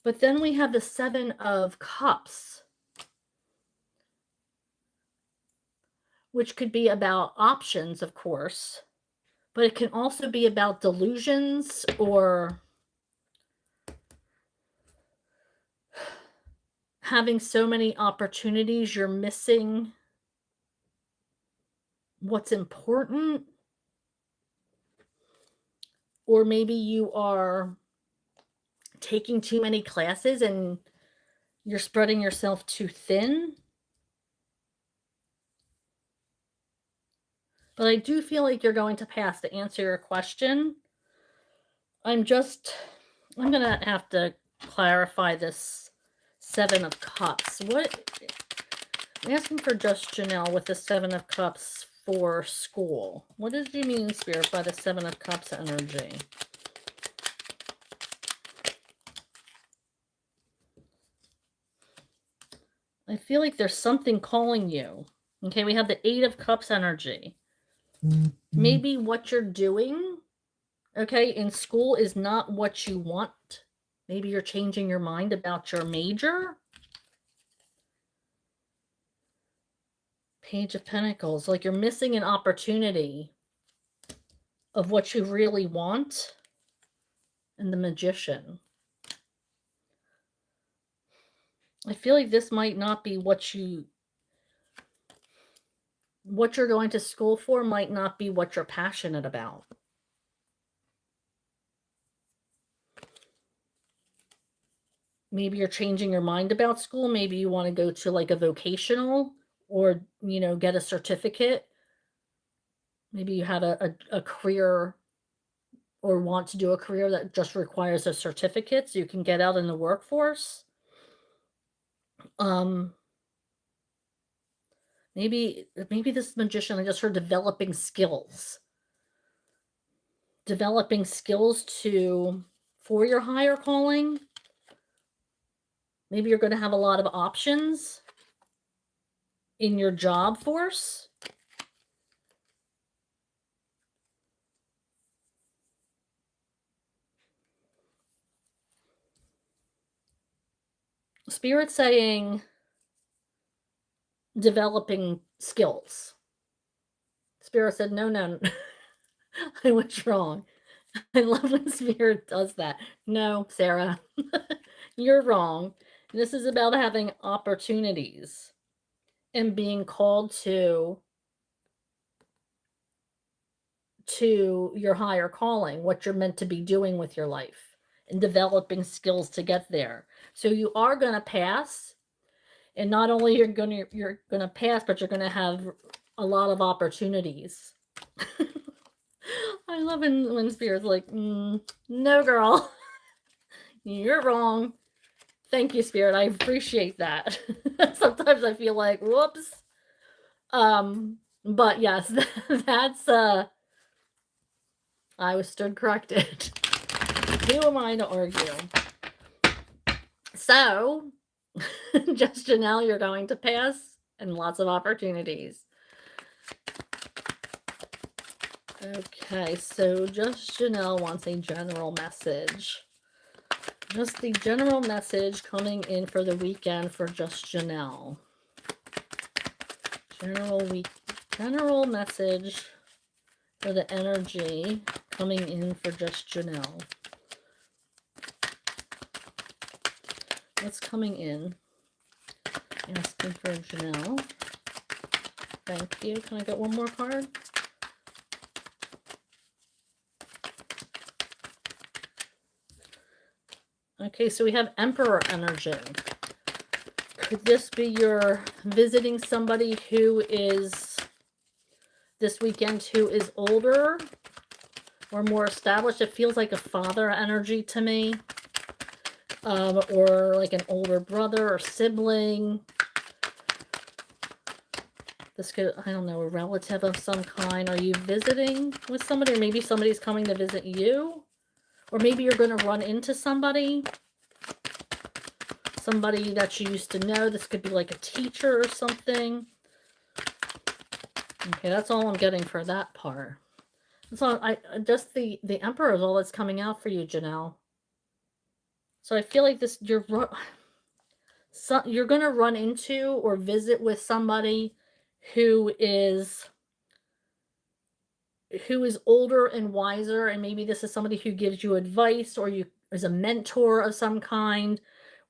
A: But then we have the Seven of Cups, which could be about options, of course, but it can also be about delusions or having so many opportunities you're missing what's important. Or maybe you are taking too many classes and you're spreading yourself too thin. But I do feel like you're going to pass to answer your question. I'm going to have to clarify this Seven of Cups. I'm asking for Just Janelle with the Seven of Cups for school. What does you mean, Spirit, by the Seven of Cups energy? I feel like there's something calling you. Okay, we have the Eight of Cups energy. Maybe what you're doing, okay, in school is not what you want. Maybe you're changing your mind about your major. Page of Pentacles, like you're missing an opportunity of what you really want. And the Magician. I feel like this might not be what you're going to school for might not be what you're passionate about. Maybe you're changing your mind about school. Maybe you want to go to like a vocational or, get a certificate. Maybe you have a career or want to do a career that just requires a certificate so you can get out in the workforce. Maybe this Magician, I just heard developing skills. Developing skills for your higher calling. Maybe you're going to have a lot of options in your job force. Spirit saying developing skills. Spirit said, no. I was wrong. I love when Spirit does that. No, Sarah, you're wrong. This is about having opportunities and being called to your higher calling, what you're meant to be doing with your life and developing skills to get there. So you are going to pass, and not only you're going to pass, but you're going to have a lot of opportunities. I love when Spirit's like, no, girl, you're wrong. Thank you, Spirit. I appreciate that. Sometimes I feel like, whoops. But yes, that's I was stood corrected. Who am I to argue? So, just Janelle, you're going to pass and lots of opportunities. Okay, so just Janelle wants a general message. Just the general message coming in for the weekend for just Janelle. General message for the energy coming in for just Janelle? What's coming in? Asking for Janelle. Thank you. Can I get one more card? Okay, so we have Emperor energy. Could this be you're visiting somebody who is, this weekend, who is older or more established? It feels like a father energy to me. Or like an older brother or sibling. This could, I don't know, a relative of some kind. Are you visiting with somebody? Or maybe somebody's coming to visit you? Or maybe you're going to run into somebody. Somebody that you used to know. This could be like a teacher or something. Okay, that's all I'm getting for that part. That's all. Just the Emperor is all that's coming out for you, Janelle. So I feel like this, you're going to run into or visit with somebody who is older and wiser, and maybe this is somebody who gives you advice, or you is a mentor of some kind,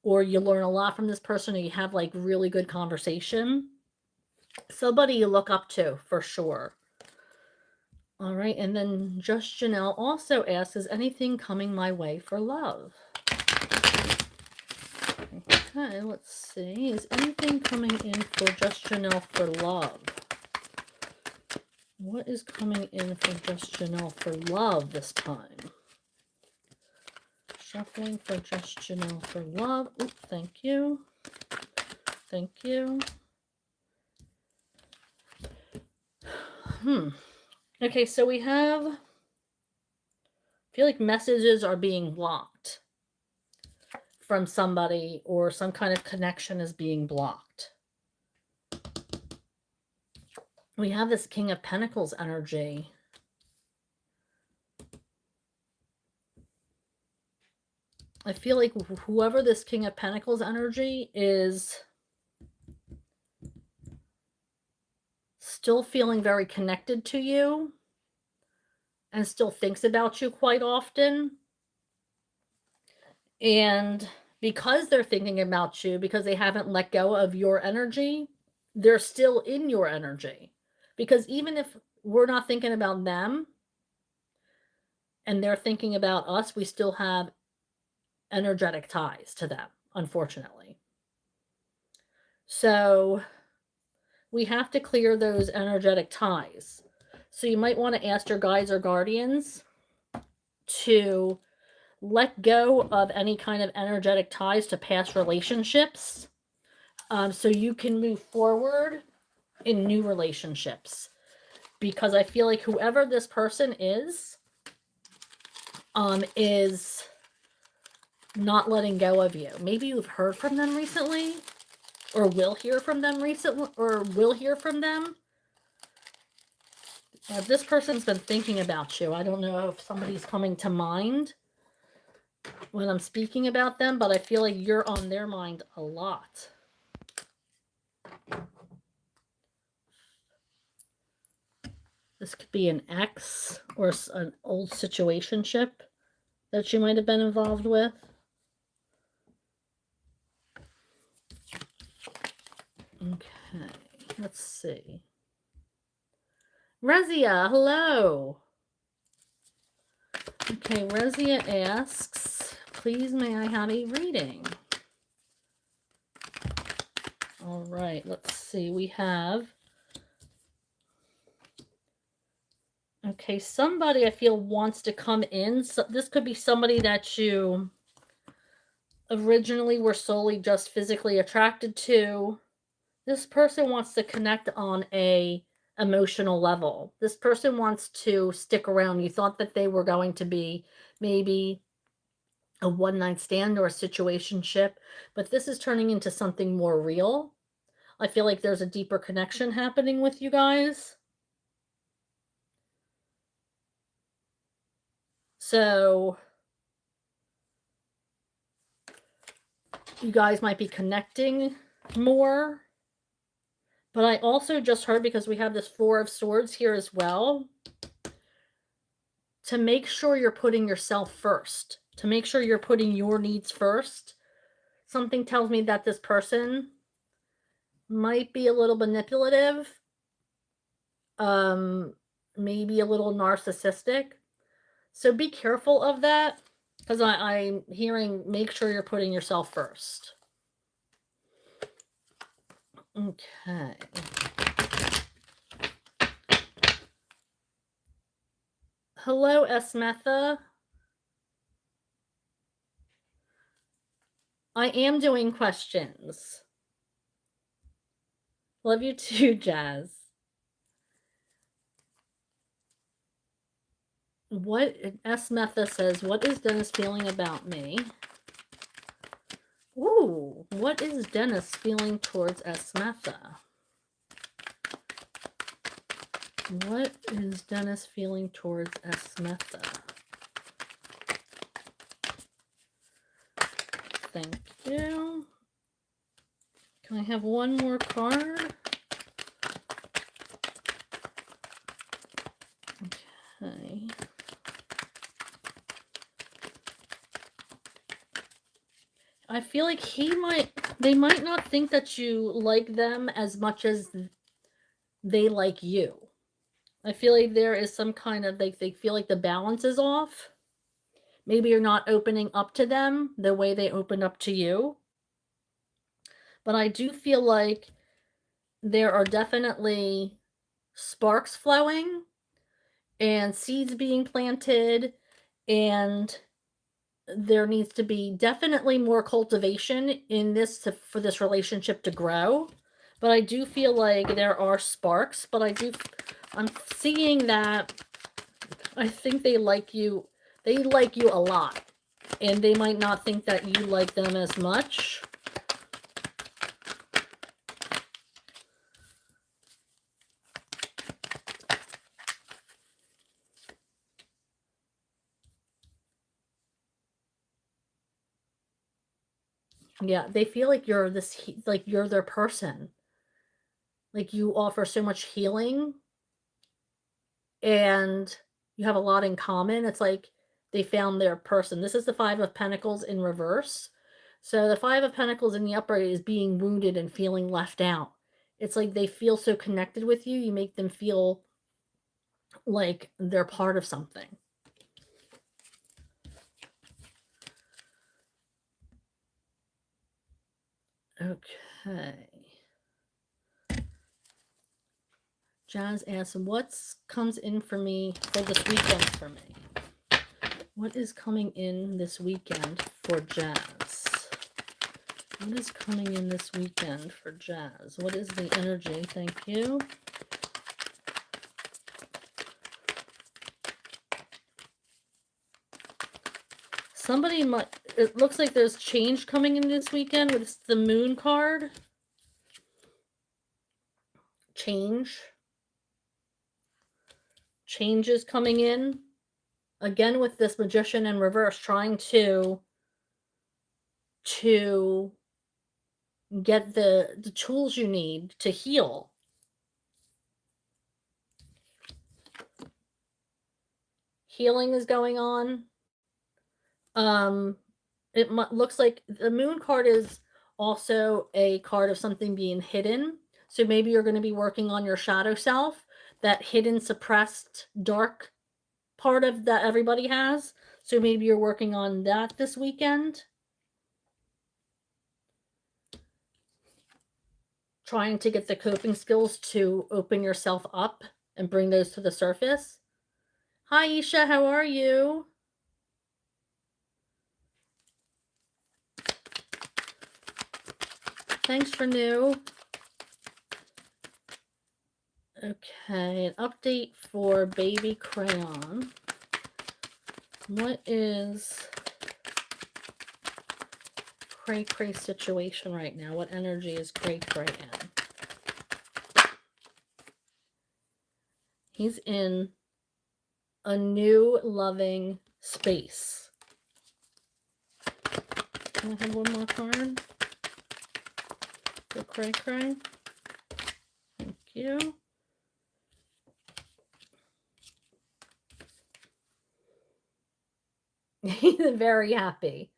A: or you learn a lot from this person, or you have like really good conversation. Somebody you look up to for sure. All right, and then Just Janelle also asks, is anything coming my way for love? Okay, let's see. Is anything coming in for Just Janelle for love? What is coming in for Just Janelle for love this time? Shuffling for Just Janelle for love. Oops, thank you. Thank you. Okay, so we have, I feel like messages are being blocked from somebody, or some kind of connection is being blocked. We have this King of Pentacles energy. I feel like whoever this King of Pentacles energy is, still feeling very connected to you and still thinks about you quite often. And because they're thinking about you, because they haven't let go of your energy, they're still in your energy. Because even if we're not thinking about them and they're thinking about us, we still have energetic ties to them, unfortunately. So we have to clear those energetic ties. So you might want to ask your guides or guardians to let go of any kind of energetic ties to past relationships, so you can move forward in new relationships. Because I feel like whoever this person is not letting go of you. Maybe you've heard from them recently, or will hear from them recently, or will hear from them. This person's been thinking about you. I don't know if somebody's coming to mind when I'm speaking about them, but I feel like you're on their mind a lot. This could be an ex or an old situationship that you might have been involved with. Okay, let's see. Rezia, hello. Okay, Rezia asks, please may I have a reading? All right, let's see. We have, okay, somebody I feel wants to come in. So this could be somebody that you originally were solely just physically attracted to. This person wants to connect on a emotional level. This person wants to stick around. You thought that they were going to be maybe a one-night stand or a situationship, but this is turning into something more real. I feel like there's a deeper connection happening with you guys. So you guys might be connecting more. But I also just heard, because we have this Four of Swords here as well, to make sure you're putting yourself first, to make sure you're putting your needs first. Something tells me that this person might be a little manipulative, maybe a little narcissistic. So be careful of that, because I'm hearing make sure you're putting yourself first. Okay. Hello, Esmetha. I am doing questions. Love you too, Jazz. What Esmetha says, what is Dennis feeling about me? Ooh, what is Dennis feeling towards Esmetha? What is Dennis feeling towards Esmetha? Thank you. Can I have one more card? Okay. I feel like they might not think that you like them as much as they like you. I feel like there is some kind of, they feel like the balance is off. Maybe you're not opening up to them the way they open up to you. But I do feel like there are definitely sparks flowing and seeds being planted, and there needs to be definitely more cultivation in this for this relationship to grow. But I do feel like there are sparks, but I'm seeing that I think they like you a lot, and they might not think that you like them as much. Yeah, they feel like you're you're their person. Like you offer so much healing and you have a lot in common. It's like they found their person. This is the 5 of Pentacles in reverse. So the 5 of Pentacles in the upright is being wounded and feeling left out. It's like they feel so connected with you. You make them feel like they're part of something. Okay. Jazz asks, what comes in for me for this weekend for me? What is coming in this weekend for Jazz? What is coming in this weekend for Jazz? What is the energy? Thank you. Somebody might, it looks like there's change coming in this weekend with the Moon card. Change. Change is coming in. Again with this Magician in reverse, trying to get the tools you need to heal. Healing is going on. It looks like the Moon card is also a card of something being hidden. So maybe you're going to be working on your shadow self, that hidden, suppressed, dark part of that everybody has. So maybe you're working on that this weekend. Trying to get the coping skills to open yourself up and bring those to the surface. Hi, Isha, how are you? Thanks for new. Okay, an update for Baby Crayon. What is Cray Cray situation right now? What energy is Cray Cray in? He's in a new loving space. Can I have one more card for Cray Cray? Thank you. He's very happy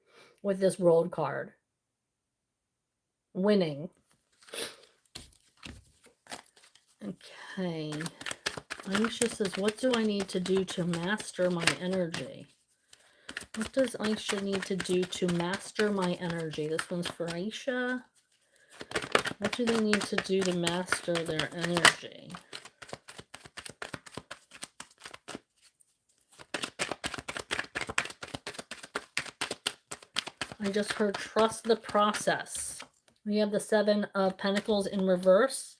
A: with this World card. Winning. Okay. Aisha says, what do I need to do to master my energy? What does Aisha need to do to master my energy? This one's for Aisha. What do they need to do to master their energy? I just heard trust the process. We have the Seven of Pentacles in reverse.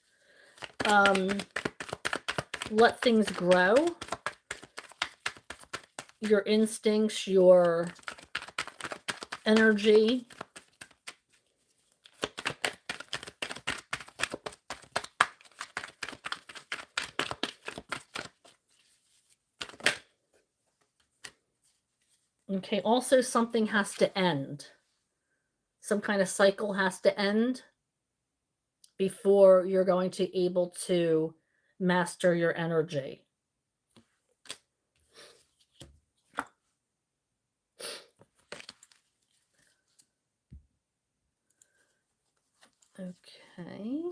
A: Let things grow. Your instincts, your energy. Okay, also something has to end. Some kind of cycle has to end before you're going to be able to master your energy. Okay.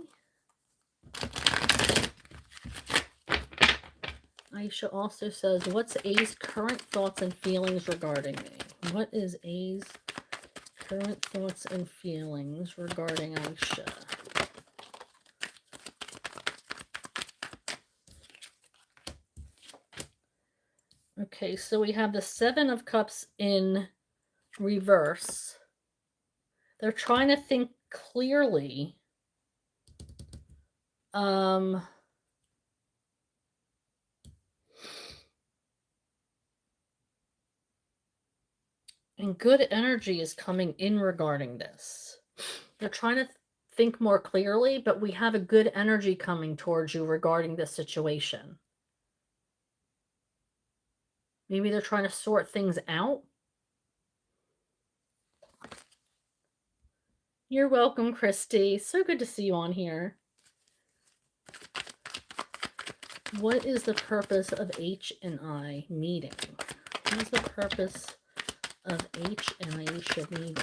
A: Aisha also says, what's A's current thoughts and feelings regarding me? What is A's current thoughts and feelings regarding Aisha? Okay, so we have the Seven of Cups in reverse. They're trying to think clearly. And good energy is coming in regarding this. They're trying to think more clearly, but we have a good energy coming towards you regarding this situation. Maybe they're trying to sort things out. You're welcome, Christy. So good to see you on here. What is the purpose of H and I meeting? What is the purpose of H and Aisha meeting?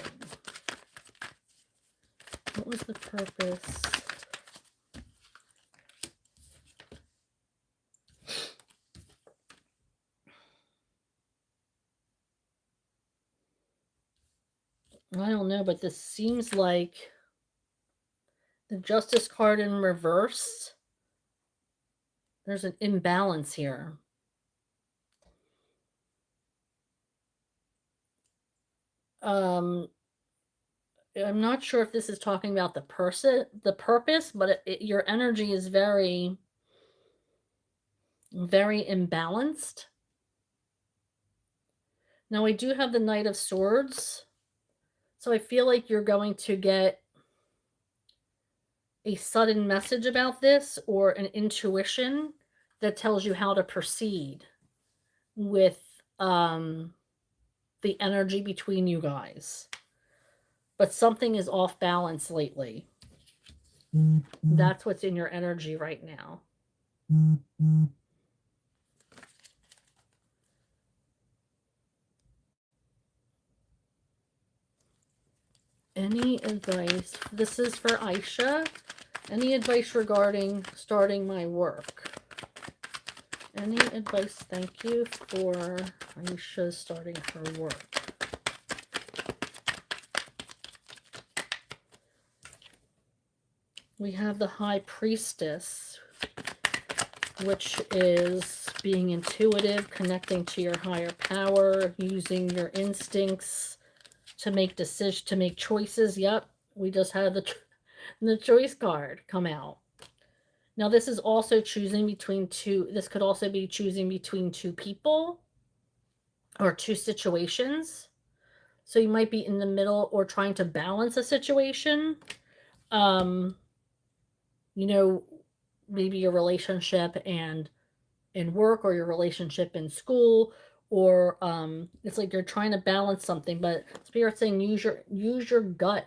A: What was the purpose? I don't know, but this seems like the Justice card in reverse. There's an imbalance here. I'm not sure if this is talking about the purpose, but your energy is very, very imbalanced. Now, we do have the Knight of Swords, so I feel like you're going to get a sudden message about this or an intuition that tells you how to proceed with the energy between you guys. But something is off balance lately. That's what's in your energy right now. Any advice? This is for Aisha. Any advice regarding starting my work? Any advice? Thank you for Aisha starting her work. We have the High Priestess, which is being intuitive, connecting to your higher power, using your instincts to make decisions, to make choices. Yep, we just had the choice card come out. Now, this is also choosing between two. This could also be choosing between two people or two situations. So you might be in the middle or trying to balance a situation. You know, maybe your relationship and in work, or your relationship in school, or it's like you're trying to balance something, but Spirit's saying use your gut,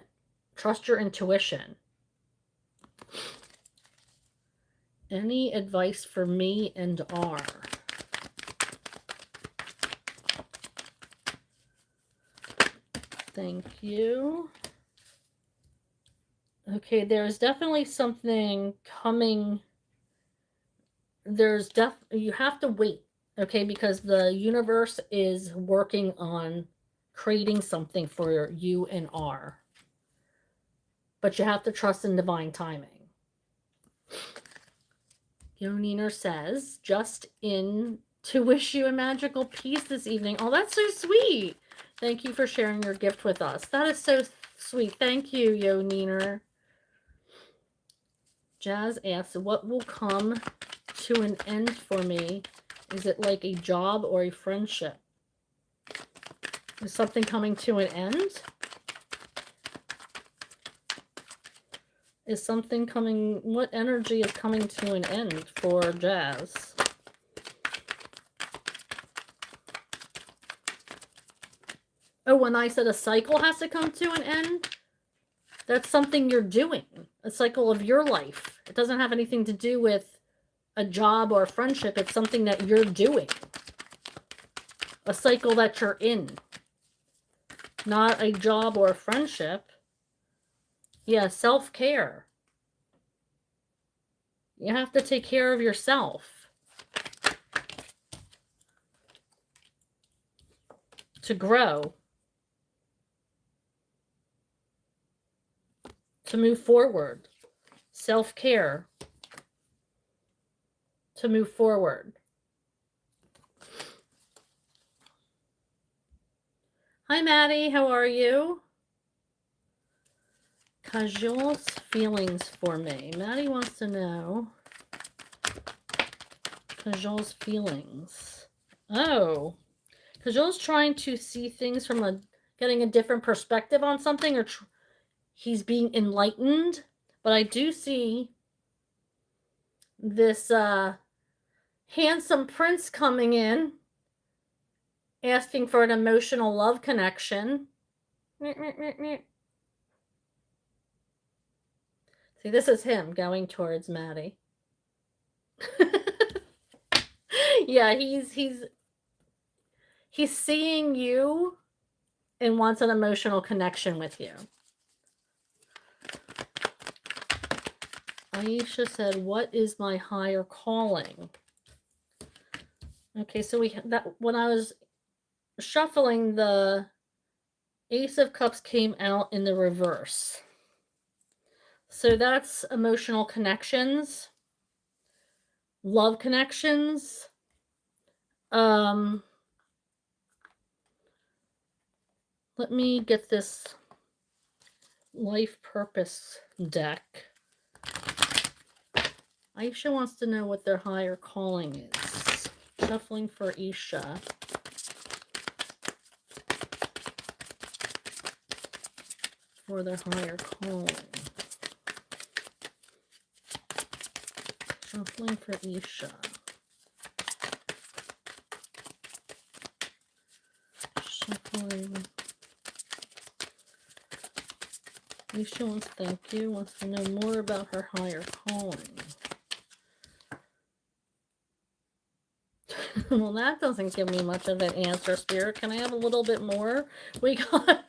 A: trust your intuition. Any advice for me and R? Thank you. Okay, there's definitely something coming. You have to wait, okay, because the universe is working on creating something for you and R. But you have to trust in divine timing. Yoniner says, just in to wish you a magical peace this evening. Oh, that's so sweet. Thank you for sharing your gift with us. That is so sweet. Thank you, Yoniner. Jazz asks, what will come to an end for me? Is it like a job or a friendship? Is something coming to an end? Is something coming? What energy is coming to an end for Jazz? Oh, when I said a cycle has to come to an end, that's something you're doing. A cycle of your life. It doesn't have anything to do with a job or a friendship. It's something that you're doing. A cycle that you're in. Not a job or a friendship. Yeah, self-care. You have to take care of yourself to grow, to move forward. Self-care to move forward. Hi, Maddie. How are you? Kajol's feelings for me. Maddie wants to know Kajol's feelings. Oh, Kajol's trying to see things from getting a different perspective on something, or he's being enlightened. But I do see this handsome prince coming in, asking for an emotional love connection. See, this is him going towards Maddie. Yeah, he's seeing you and wants an emotional connection with you. Aisha said, what is my higher calling? Okay, so when I was shuffling, the Ace of Cups came out in the reverse. So that's emotional connections, love connections. Let me get this life purpose deck. Aisha wants to know what their higher calling is. Shuffling for Aisha. For their higher calling. Shuffling for Aisha. Shuffling. Aisha wants, thank you, wants to know more about her higher calling. Well, that doesn't give me much of an answer, Spirit. Can I have a little bit more? We got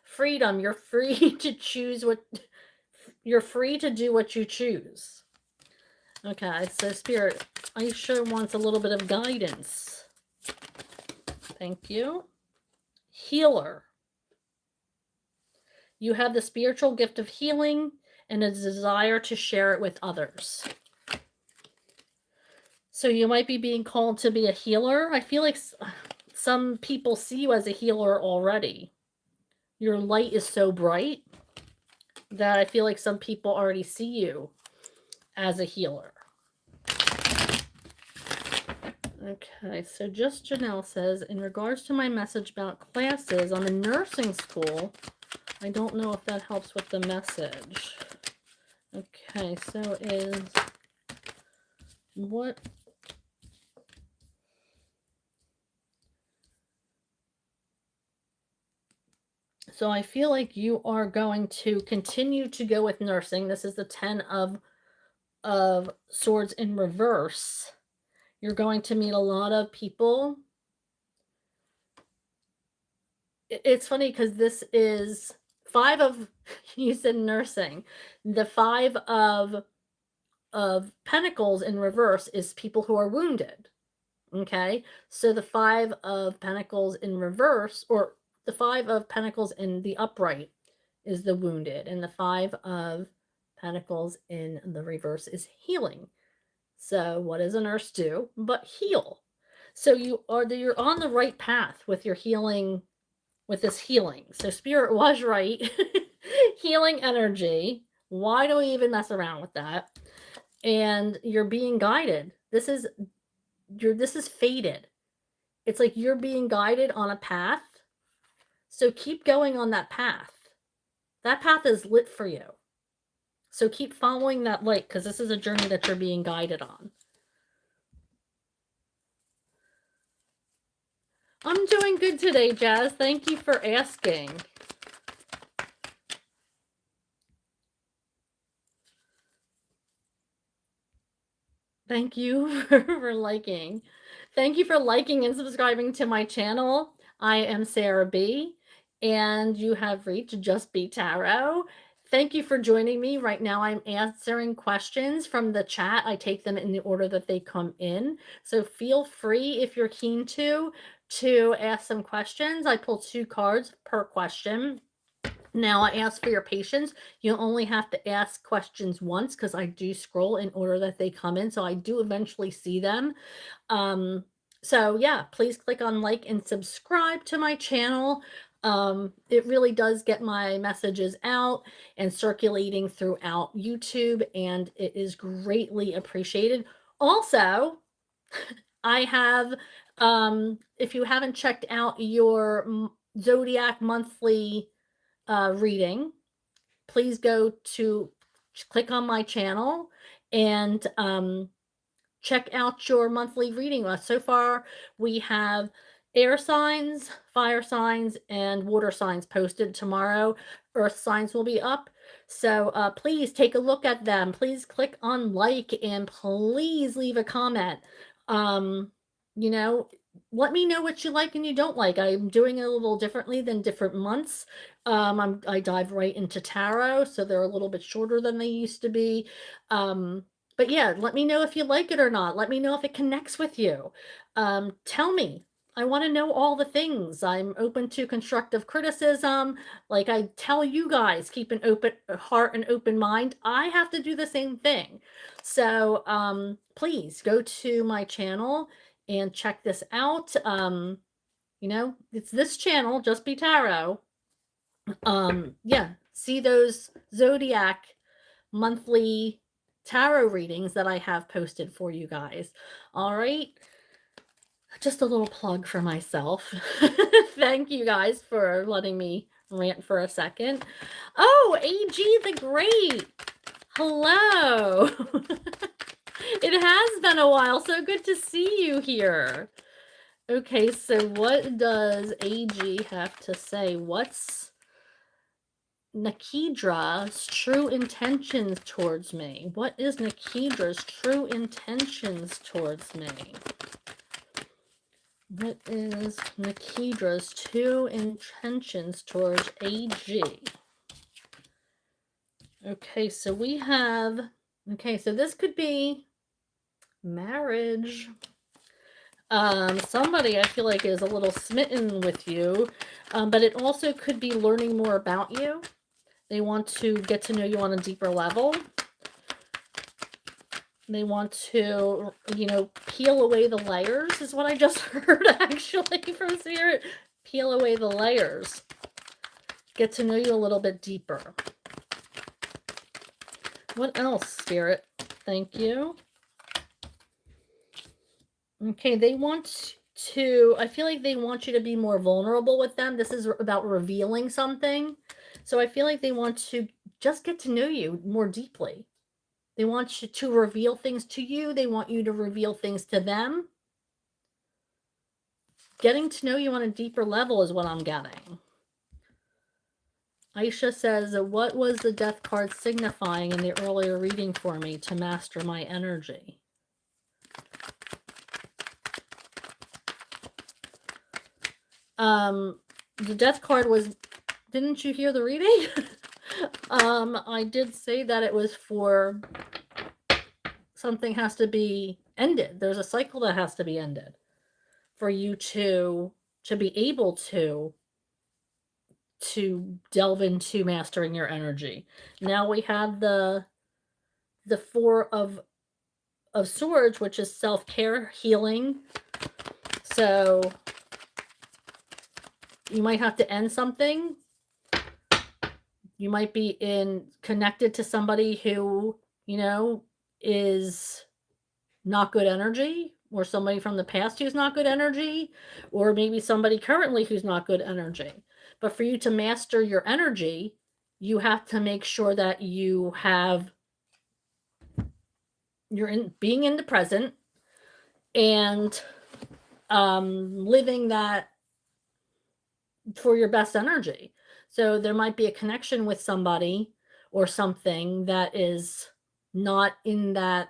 A: freedom. You're free to choose you're free to do what you choose. Okay, so Spirit, Aisha wants a little bit of guidance. Thank you. Healer. You have the spiritual gift of healing and a desire to share it with others. So you might be being called to be a healer. I feel like some people see you as a healer already. Your light is so bright that I feel like some people already see you as a healer. Okay, so Just Janelle says, in regards to my message about classes, I'm in nursing school. I don't know if that helps with the message. Okay, so So I feel like you are going to continue to go with nursing. This is the 10 of Swords in reverse. You're going to meet a lot of people it's funny because this is 5 of you said nursing. The 5 of pentacles in reverse is people who are wounded. Okay? So the 5 of pentacles in reverse, or the 5 of pentacles in the upright, is the wounded, and the 5 of pentacles in the reverse is healing. So what does a nurse do but heal? So you're on the right path with your healing, with this healing. So spirit was right. Healing energy. Why do we even mess around with that? And you're being guided. This is fated. It's like you're being guided on a path. So keep going on that path. That path is lit for you. So keep following that light, because this is a journey that you're being guided on. I'm doing good today, Jazz. Thank you for asking. Thank you for liking. Thank you for liking and subscribing to my channel. I am Sarah B, and you have reached Just Be Tarot. Thank you for joining me. Right now I'm answering questions from the chat. I take them in the order that they come in. So feel free, if you're keen to ask some questions. I pull 2 cards per question. Now, I ask for your patience. You only have to ask questions once, because I do scroll in order that they come in, so I do eventually see them. So yeah, please click on like and subscribe to my channel. It really does get my messages out and circulating throughout YouTube, and it is greatly appreciated. Also, I have, if you haven't checked out your Zodiac monthly reading, please go to click on my channel and check out your monthly reading. So far, we have air signs, fire signs, and water signs posted. Tomorrow, earth signs will be up. So please take a look at them. Please click on like, and please leave a comment. You know, let me know what you like and you don't like. I'm doing it a little differently than different months. I dive right into tarot, so they're a little bit shorter than they used to be. But yeah, let me know if you like it or not. Let me know if it connects with you. Tell me. I want to know all the things. I'm open to constructive criticism. Like I tell you guys, keep an open heart and open mind. I have to do the same thing. So please go to my channel and check this out. You know, it's this channel, Just Be Tarot. Yeah, see those Zodiac monthly tarot readings that I have posted for you guys. All right. Just a little plug for myself. Thank you guys for letting me rant for a second. Oh, AG the Great. Hello. It has been a while. So good to see you here. Okay, so what does AG have to say? What's Nikidra's true intentions towards me? What is Nikidra's true intentions towards me? What is Nikidra's true intentions towards AG? Okay, so we have, okay, so this could be marriage. Somebody I feel like is a little smitten with you, but it also could be learning more about you. They want to get to know you on a deeper level. They want to, you know, peel away the layers, is what I just heard actually from Spirit. Peel away the layers. Get to know you a little bit deeper. What else, Spirit? Thank you. Okay, they want to, I feel like they want you to be more vulnerable with them. This is about revealing something. So I feel like they want to just get to know you more deeply. They want you to reveal things to you. They want you to reveal things to them. Getting to know you on a deeper level is what I'm getting. Aisha says, what was the death card signifying in the earlier reading for me to master my energy? The death card was, didn't you hear the reading? I did say that it was for something has to be ended. There's a cycle that has to be ended for you to be able to delve into mastering your energy. Now we have the Four of Swords, which is self-care, healing. So you might have to end something. You might be connected to somebody who, is not good energy, or somebody from the past who's not good energy, or maybe somebody currently who's not good energy. But for you to master your energy, you have to make sure that you're being in the present and living that for your best energy. So there might be a connection with somebody or something that is not in that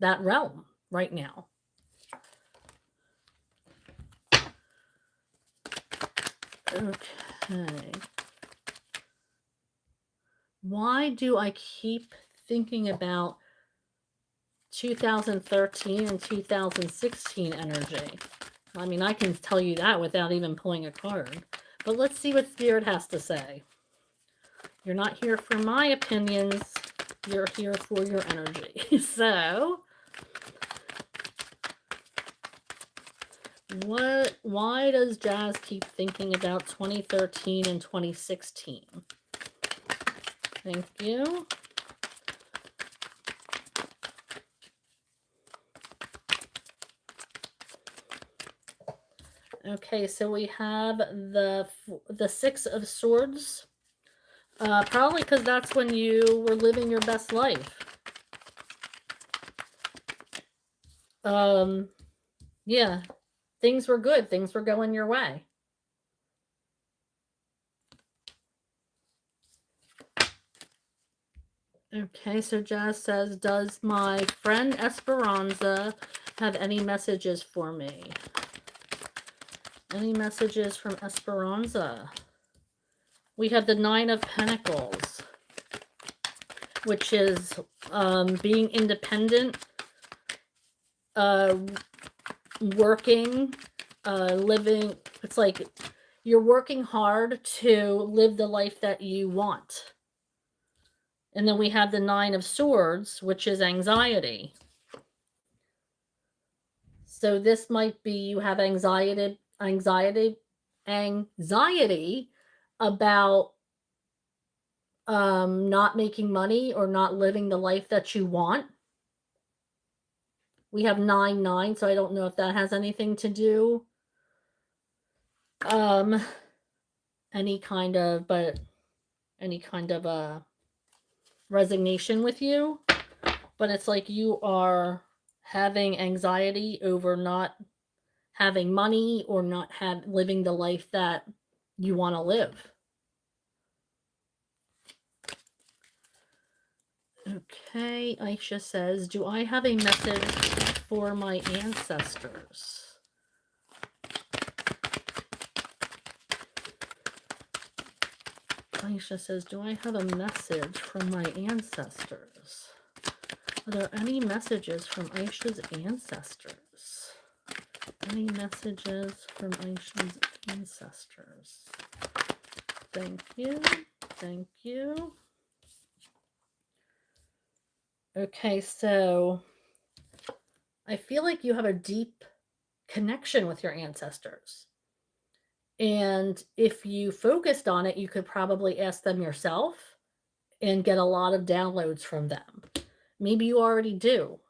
A: realm right now. Okay. Why do I keep thinking about 2013 and 2016 energy? I mean, I can tell you that without even pulling a card. But let's see what Spirit has to say. You're not here for my opinions. You're here for your energy. So, why does Jazz keep thinking about 2013 and 2016? Thank you. Okay, so we have the Six of Swords. Probably because that's when you were living your best life. Yeah, things were good. Things were going your way. Okay, so Jazz says, does my friend Esperanza have any messages for me? Any messages from Esperanza? We have the Nine of Pentacles, which is being independent, working, living. It's like you're working hard to live the life that you want. And then we have the Nine of Swords, which is anxiety. So this might be you have anxiety about not making money or not living the life that you want. We have 9-9, so I don't know if that has anything to do any kind of resignation with you. But it's like you are having anxiety over not having money or not living the life that you want to live. Okay, Aisha says, do I have a message for my ancestors? Aisha says, do I have a message from my ancestors? Are there any messages from Aisha's ancestors? Any messages from Aisha's ancestors? Thank you. Thank you. Okay, so I feel like you have a deep connection with your ancestors. And if you focused on it, you could probably ask them yourself and get a lot of downloads from them. Maybe you already do.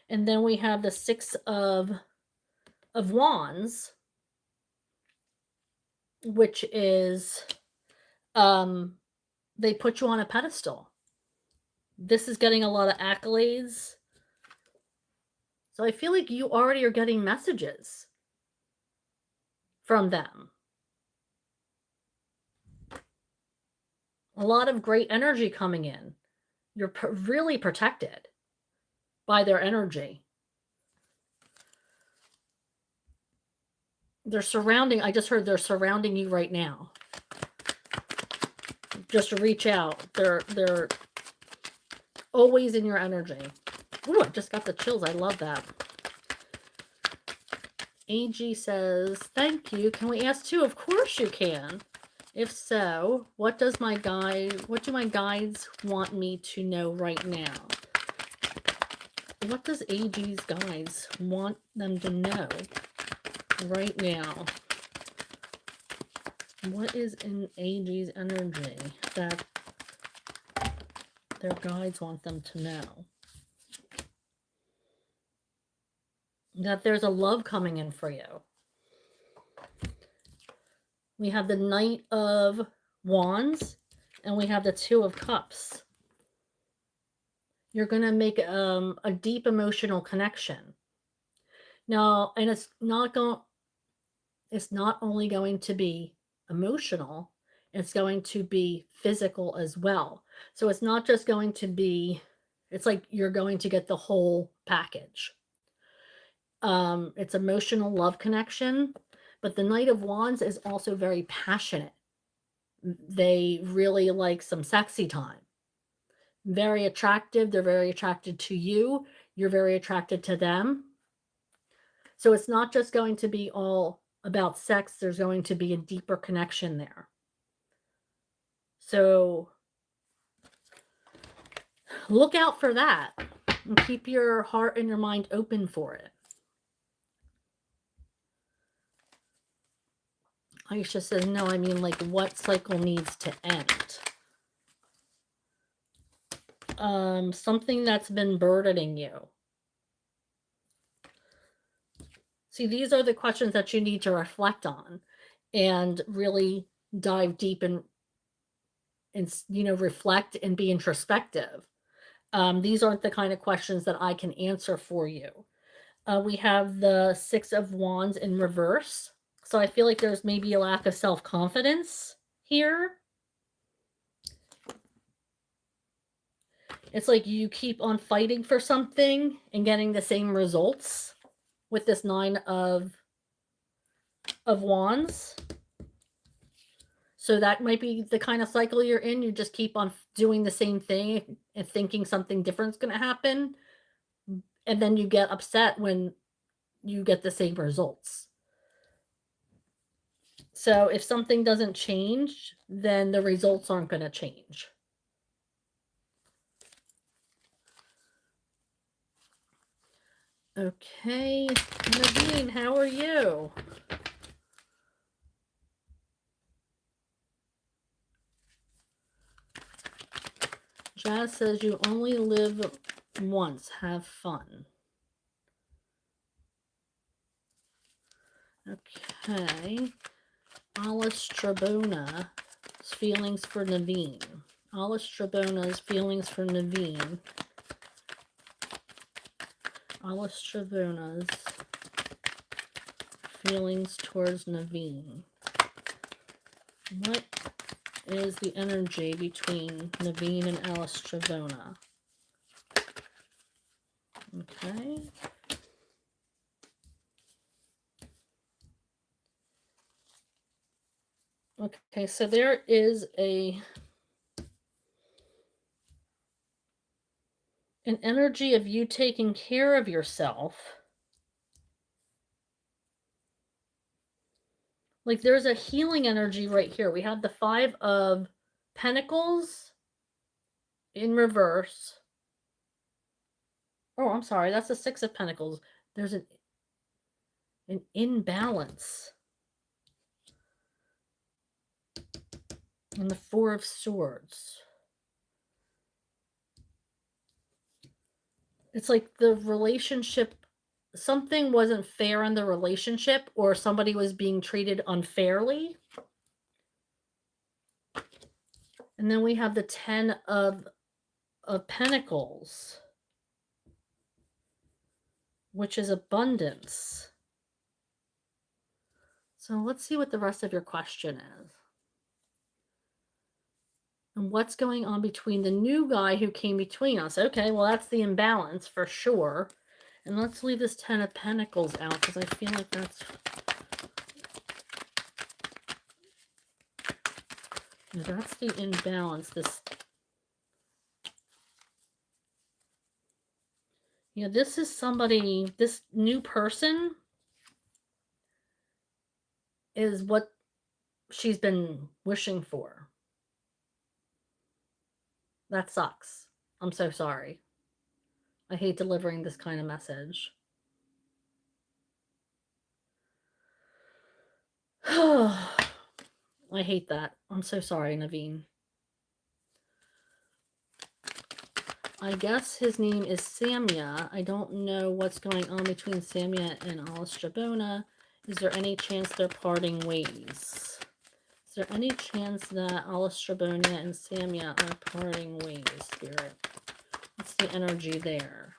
A: And then we have the Six of Wands, which is they put you on a pedestal. This is getting a lot of accolades. So I feel like you already are getting messages from them. A lot of great energy coming in. You're really protected by their energy. They're surrounding, I just heard they're surrounding you right now. Just reach out. They're always in your energy. Ooh, I just got the chills. I love that. AG says, thank you. Can we ask two? Of course you can. If so, what do my guides want me to know right now? What does AG's guides want them to know right now? What is in AG's energy that their guides want them to know? That there's a love coming in for you. We have the Knight of Wands and we have the Two of Cups. You're going to make a deep emotional connection. Now, and it's not only going to be emotional, it's going to be physical as well. So it's not just going to be, it's like you're going to get the whole package. It's emotional love connection, but the Knight of Wands is also very passionate. They really like some sexy time. Very attractive. They're very attracted to you. You're very attracted to them. So it's not just going to be all about sex. There's going to be a deeper connection there. So look out for that and keep your heart and your mind open for it. Aisha says, no, I mean, like, what cycle needs to end? Something that's been burdening you. See, these are the questions that you need to reflect on and really dive deep and reflect and be introspective. These aren't the kind of questions that I can answer for you. We have the Six of Wands in reverse. So I feel like there's maybe a lack of self-confidence here. It's like you keep on fighting for something and getting the same results with this Nine of Wands. So that might be the kind of cycle you're in. You just keep on doing the same thing and thinking something different is going to happen. And then you get upset when you get the same results. So if something doesn't change, then the results aren't going to change. Okay, Nadine, how are you? Jazz says you only live once. Have fun. Okay. Alice Strabona's feelings for Naveen. Alice Strabona's feelings for Naveen. Alice Strabona's feelings towards Naveen. What is the energy between Naveen and Alice Stravona? Okay. Okay, so there is an energy of you taking care of yourself. Like there's a healing energy right here. We have the Five of Pentacles in reverse. Oh, I'm sorry. That's the Six of Pentacles. There's an imbalance. And the Four of Swords. It's like the relationship, something wasn't fair in the relationship, or somebody was being treated unfairly. And then we have the Ten of Pentacles, which is abundance. So let's see what the rest of your question is. And what's going on between the new guy who came between us? Okay, well, that's the imbalance for sure. And let's leave this Ten of Pentacles out because I feel like that's That's the imbalance. This is somebody, this new person is what she's been wishing for. That sucks. I'm so sorry. I hate delivering this kind of message. I hate that. I'm so sorry, Naveen. I guess his name is Samya. I don't know what's going on between Samya and Alice Jabona. Is there any chance they're parting ways? Is there any chance that Alice Jabona and Samya are parting ways, Spirit? What's the energy there?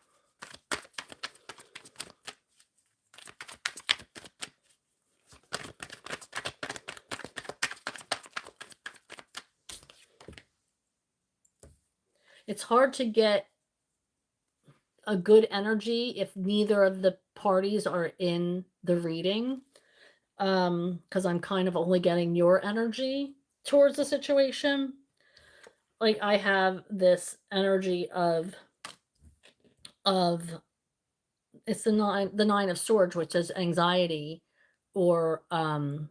A: It's hard to get a good energy if neither of the parties are in the reading, because I'm kind of only getting your energy towards the situation. Like, I have this energy of it's the nine of swords, which is anxiety, or but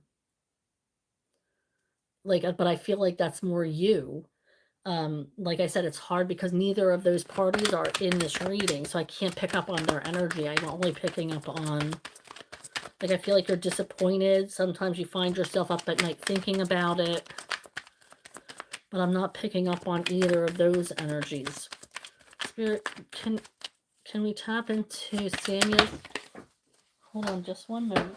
A: I feel like that's more you. Like I said, it's hard because neither of those parties are in this reading, so I can't pick up on their energy. I'm only picking up on, like, I feel like you're disappointed. Sometimes you find yourself up at night thinking about it, but I'm not picking up on either of those energies. Spirit, can we tap into Samuel's? Hold on just one moment.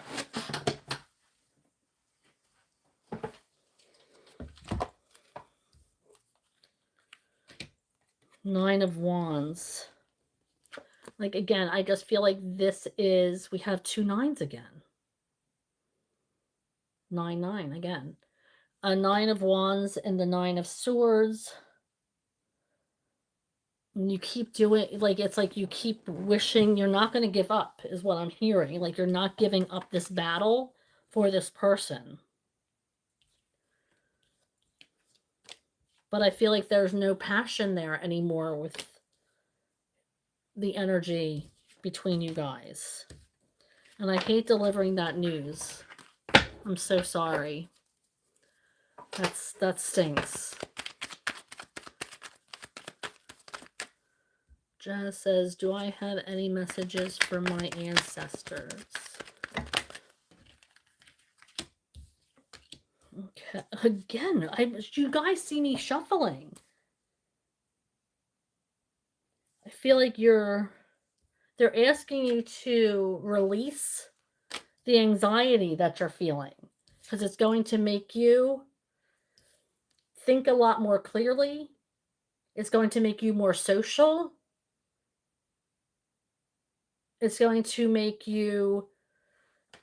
A: Nine of Wands. Like, again, I just feel like this is, we have 2 9s again. 9, 9 again. A 9 of Wands and the 9 of Swords. And you keep doing, like, it's like you keep wishing you're not going to give up, is what I'm hearing. Like, you're not giving up this battle for this person. But I feel like there's no passion there anymore with the energy between you guys. And I hate delivering that news. I'm so sorry. That stinks. Jazz says, do I have any messages for my ancestors? Okay. Again, you guys see me shuffling. I feel like they're asking you to release the anxiety that you're feeling, because it's going to make you think a lot more clearly. It's going to make you more social. It's going to make you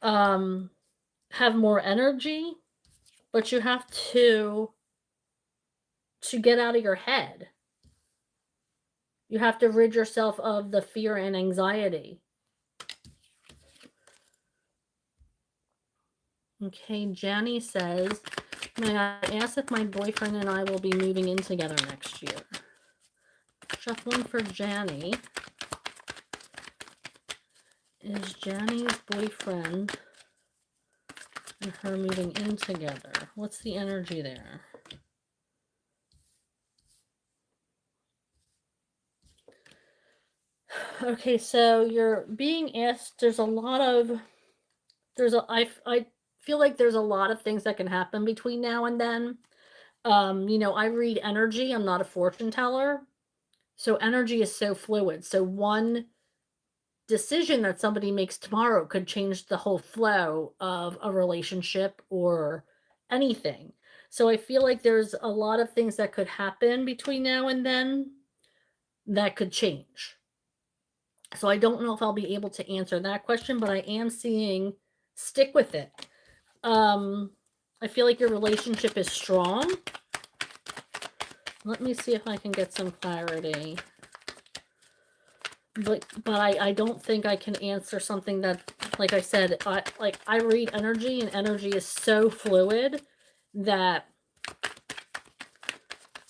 A: have more energy, but you have to get out of your head. You have to rid yourself of the fear and anxiety. Okay, Janny says, may I ask if my boyfriend and I will be moving in together next year? Shuffling for Janny. Is Janny's boyfriend and her moving in together? What's the energy there? Okay, so you're being asked, there's a lot of, I feel like there's a lot of things that can happen between now and then. I read energy. I'm not a fortune teller. So energy is so fluid. So one decision that somebody makes tomorrow could change the whole flow of a relationship or anything. So I feel like there's a lot of things that could happen between now and then that could change. So I don't know if I'll be able to answer that question, but I am seeing stick with it. I feel like your relationship is strong. Let me see if I can get some clarity. But I don't think I can answer something that, like I said, I read energy, and energy is so fluid that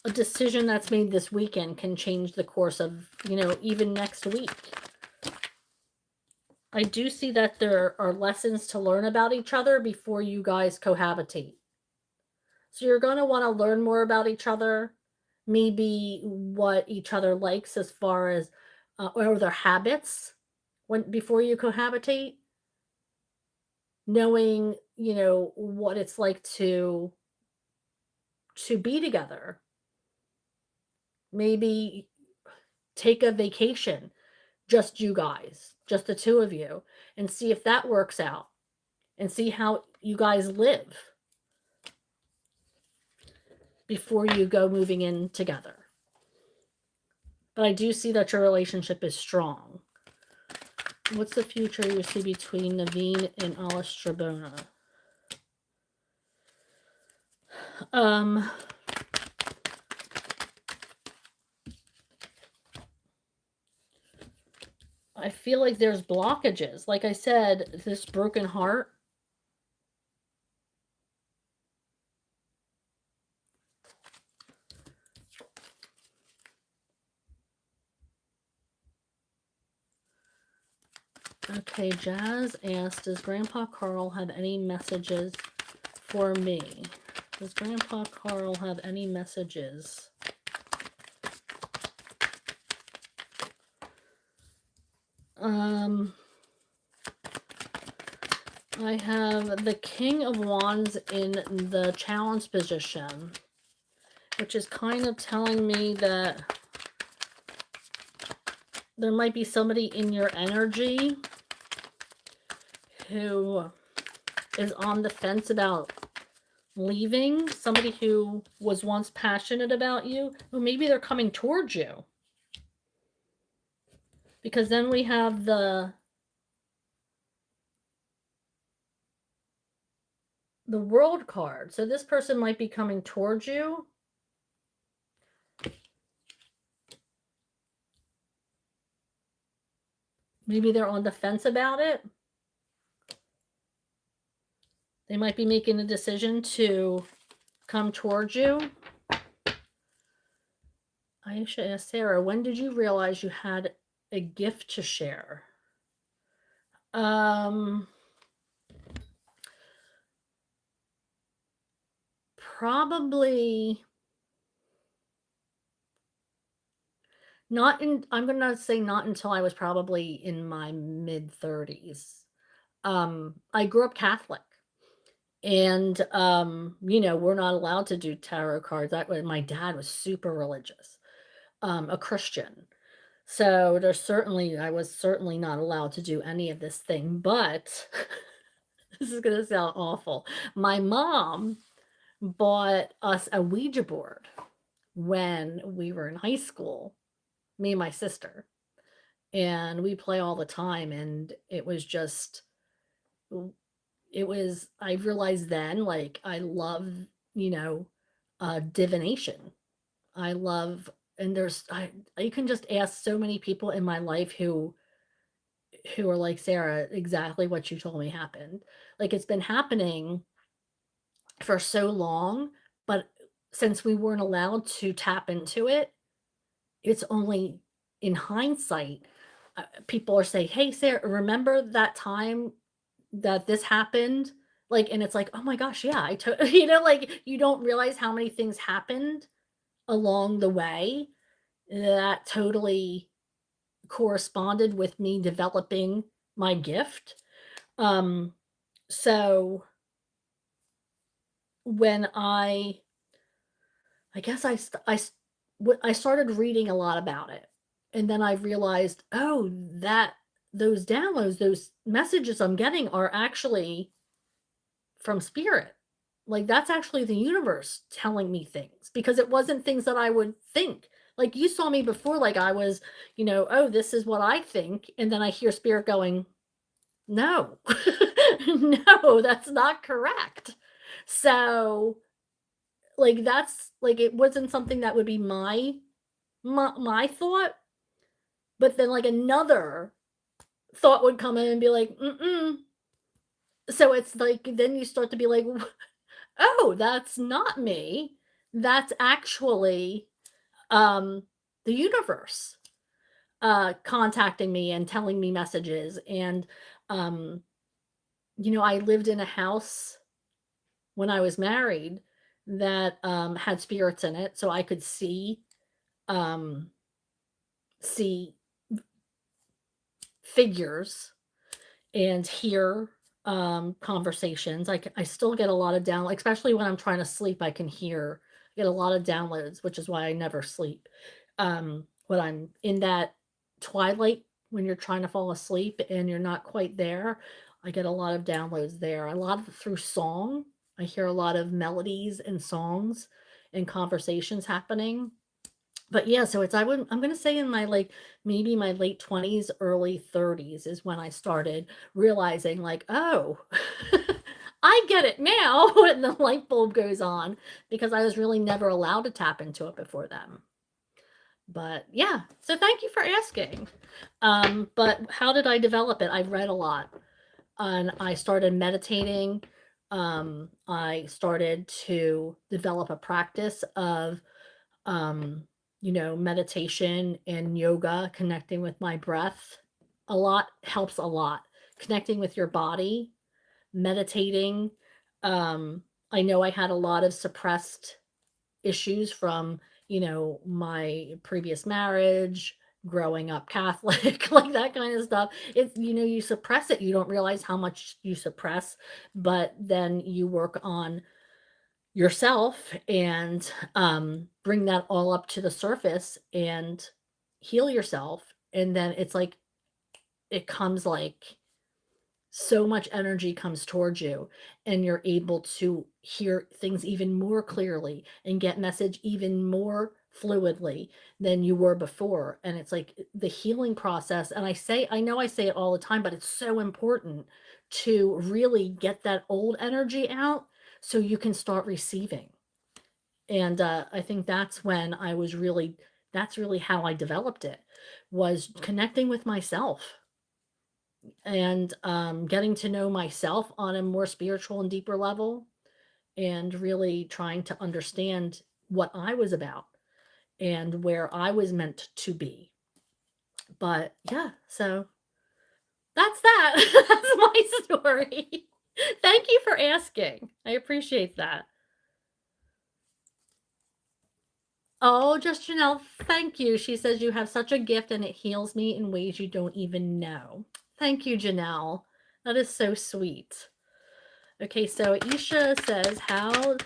A: a decision that's made this weekend can change the course of, even next week. I do see that there are lessons to learn about each other before you guys cohabitate. So you're going to want to learn more about each other, maybe what each other likes as far as or their habits before you cohabitate, knowing, what it's like to be together. Maybe take a vacation, just you guys, just the two of you, and see if that works out and see how you guys live before you go moving in together. But I do see that your relationship is strong. What's the future you see between Naveen and Alice Strabona? I feel like there's blockages. Like I said, this broken heart. Okay, Jazz asked, does Grandpa Carl have any messages for me? Does Grandpa Carl have any messages? I have the King of Wands in the challenge position, which is kind of telling me that there might be somebody in your energy who is on the fence about leaving, somebody who was once passionate about you, or maybe they're coming towards you. Because then we have the World card. So this person might be coming towards you. Maybe they're on the fence about it. They might be making a decision to come towards you. Aisha asked Sarah, when did you realize you had a gift to share? Probably not in, I'm going to say not until I was probably in my mid 30s. I grew up Catholic. And, we're not allowed to do tarot cards. My dad was super religious, a Christian. So I was certainly not allowed to do any of this thing, but this is going to sound awful. My mom bought us a Ouija board when we were in high school, me and my sister, and we play all the time. And it was just, I realized then, like, I love, divination. I love, and you can just ask so many people in my life who are like, Sarah, exactly what you told me happened. Like, it's been happening for so long, but since we weren't allowed to tap into it, it's only in hindsight, people are saying, hey, Sarah, remember that time that this happened? Like, and it's like, oh my gosh, yeah, like, you don't realize how many things happened along the way that totally corresponded with me developing my gift. So when I guess I started reading a lot about it, and then I realized, oh, that those downloads, those messages I'm getting are actually from spirit. Like, that's actually the universe telling me things, because it wasn't things that I would think. Like, you saw me before, like I was, oh, this is what I think. And then I hear spirit going, no, no, that's not correct. So, like, that's like, it wasn't something that would be my thought, but then like another thought would come in and be like, mm-mm. So it's like, then you start to be like, oh, that's not me. that's actually the universe contacting me and telling me messages. And um, I lived in a house when I was married that had spirits in it, so I could um, see figures and hear conversations. I still get a lot of down, especially when I'm trying to sleep. I can hear, get a lot of downloads, which is why I never sleep. When I'm in that twilight, when you're trying to fall asleep and you're not quite there, I get a lot of downloads there. A lot of through song. I hear a lot of melodies and songs and conversations happening. But yeah, so I'm gonna say in my, like, maybe my late 20s, early 30s is when I started realizing, like, "Oh, I get it now," when the light bulb goes on, because I was really never allowed to tap into it before then. But yeah, so thank you for asking. But how did I develop it? I read a lot, and I started meditating. I started to develop a practice of um, meditation and yoga, connecting with my breath. A lot helps a lot. Connecting with your body, meditating. I know I had a lot of suppressed issues from, my previous marriage, growing up Catholic, like that kind of stuff. It's, you suppress it. You don't realize how much you suppress, but then you work on yourself and bring that all up to the surface and heal yourself. And then it's like it comes like so much energy comes towards you, and you're able to hear things even more clearly and get message even more fluidly than you were before. And it's like the healing process. And I know I say it all the time, but it's so important to really get that old energy out so you can start receiving. And I think that's really how I developed it, was connecting with myself and getting to know myself on a more spiritual and deeper level, and really trying to understand what I was about and where I was meant to be. But yeah, so that's that. That's my story. Thank you for asking. I appreciate that. Oh, just Janelle, thank you. She says you have such a gift and it heals me in ways you don't even know. Thank you, Janelle. That is so sweet. Okay, so Isha says, how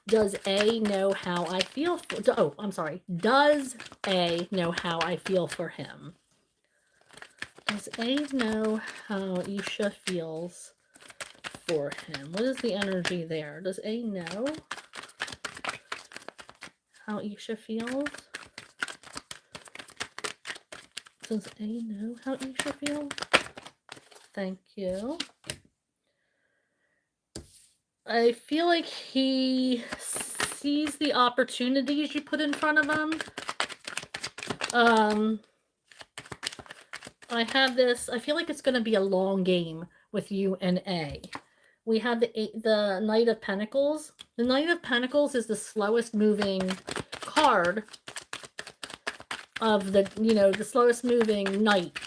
A: does A know how I feel for, oh, I'm sorry. Does A know how I feel for him? Does A know how Isha feels for him? What is the energy there? Does A know how Isha feels? Does A know how Isha feels? Thank you. I feel like he sees the opportunities you put in front of him. I feel like it's going to be a long game with you and A. We have the Knight of Pentacles. The Knight of Pentacles is the slowest moving card of the slowest moving knight,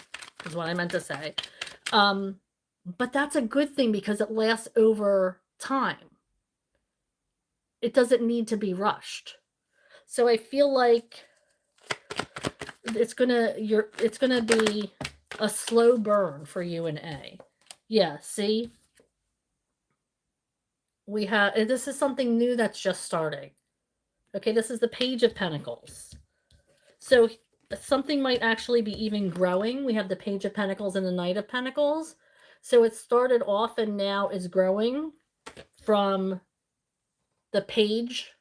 A: is what I meant to say. But that's a good thing because it lasts over time. It doesn't need to be rushed. So I feel like it's gonna be a slow burn for you and A. Yeah, see? This is something new that's just starting. Okay, this is the Page of Pentacles. So something might actually be even growing. We have the Page of Pentacles and the Knight of Pentacles. So it started off and now is growing from the Page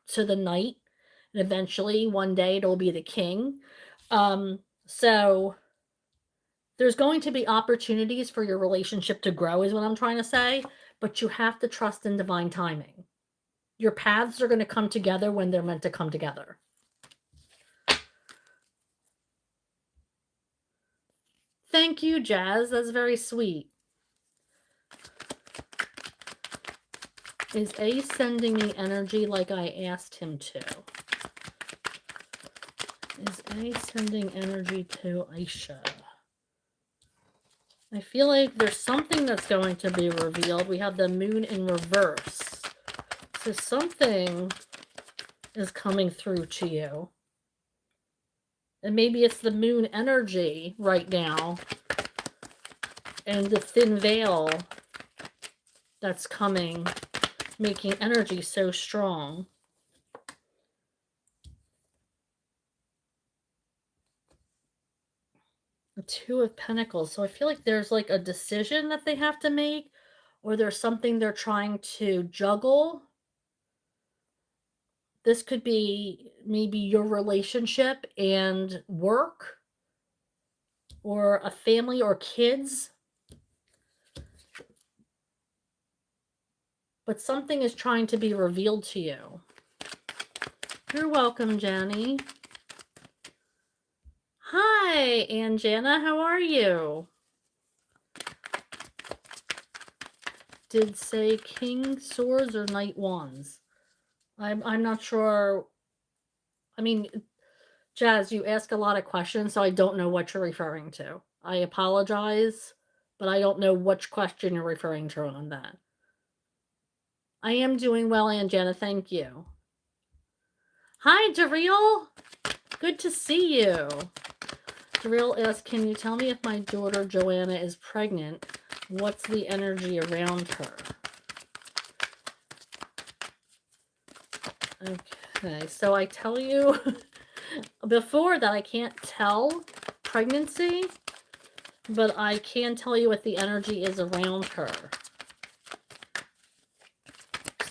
A: to the Knight. And eventually, one day, it'll be the King. So there's going to be opportunities for your relationship to grow, is what I'm trying to say. But you have to trust in divine timing. Your paths are going to come together when they're meant to come together. Thank you, Jazz. That's very sweet. Is A sending me energy like I asked him to? Is A sending energy to Aisha? I feel like there's something that's going to be revealed. We have the moon in reverse. So something is coming through to you. And maybe it's the moon energy right now and the thin veil that's coming, making energy so strong. The Two of Pentacles. So I feel like there's like a decision that they have to make, or there's something they're trying to juggle. This could be maybe your relationship and work, or a family or kids. But something is trying to be revealed to you. You're welcome, Jenny. Hi, Anjana. How are you? Did say King Swords or Knight Wands? I'm not sure. I mean, Jazz, you ask a lot of questions, so I don't know what you're referring to. I apologize, but I don't know which question you're referring to on that. I am doing well, Anjana. Thank you. Hi, Daryl. Good to see you. Daryl asks, can you tell me if my daughter Joanna is pregnant? What's the energy around her? Okay, so I tell you before that I can't tell pregnancy, but I can tell you what the energy is around her.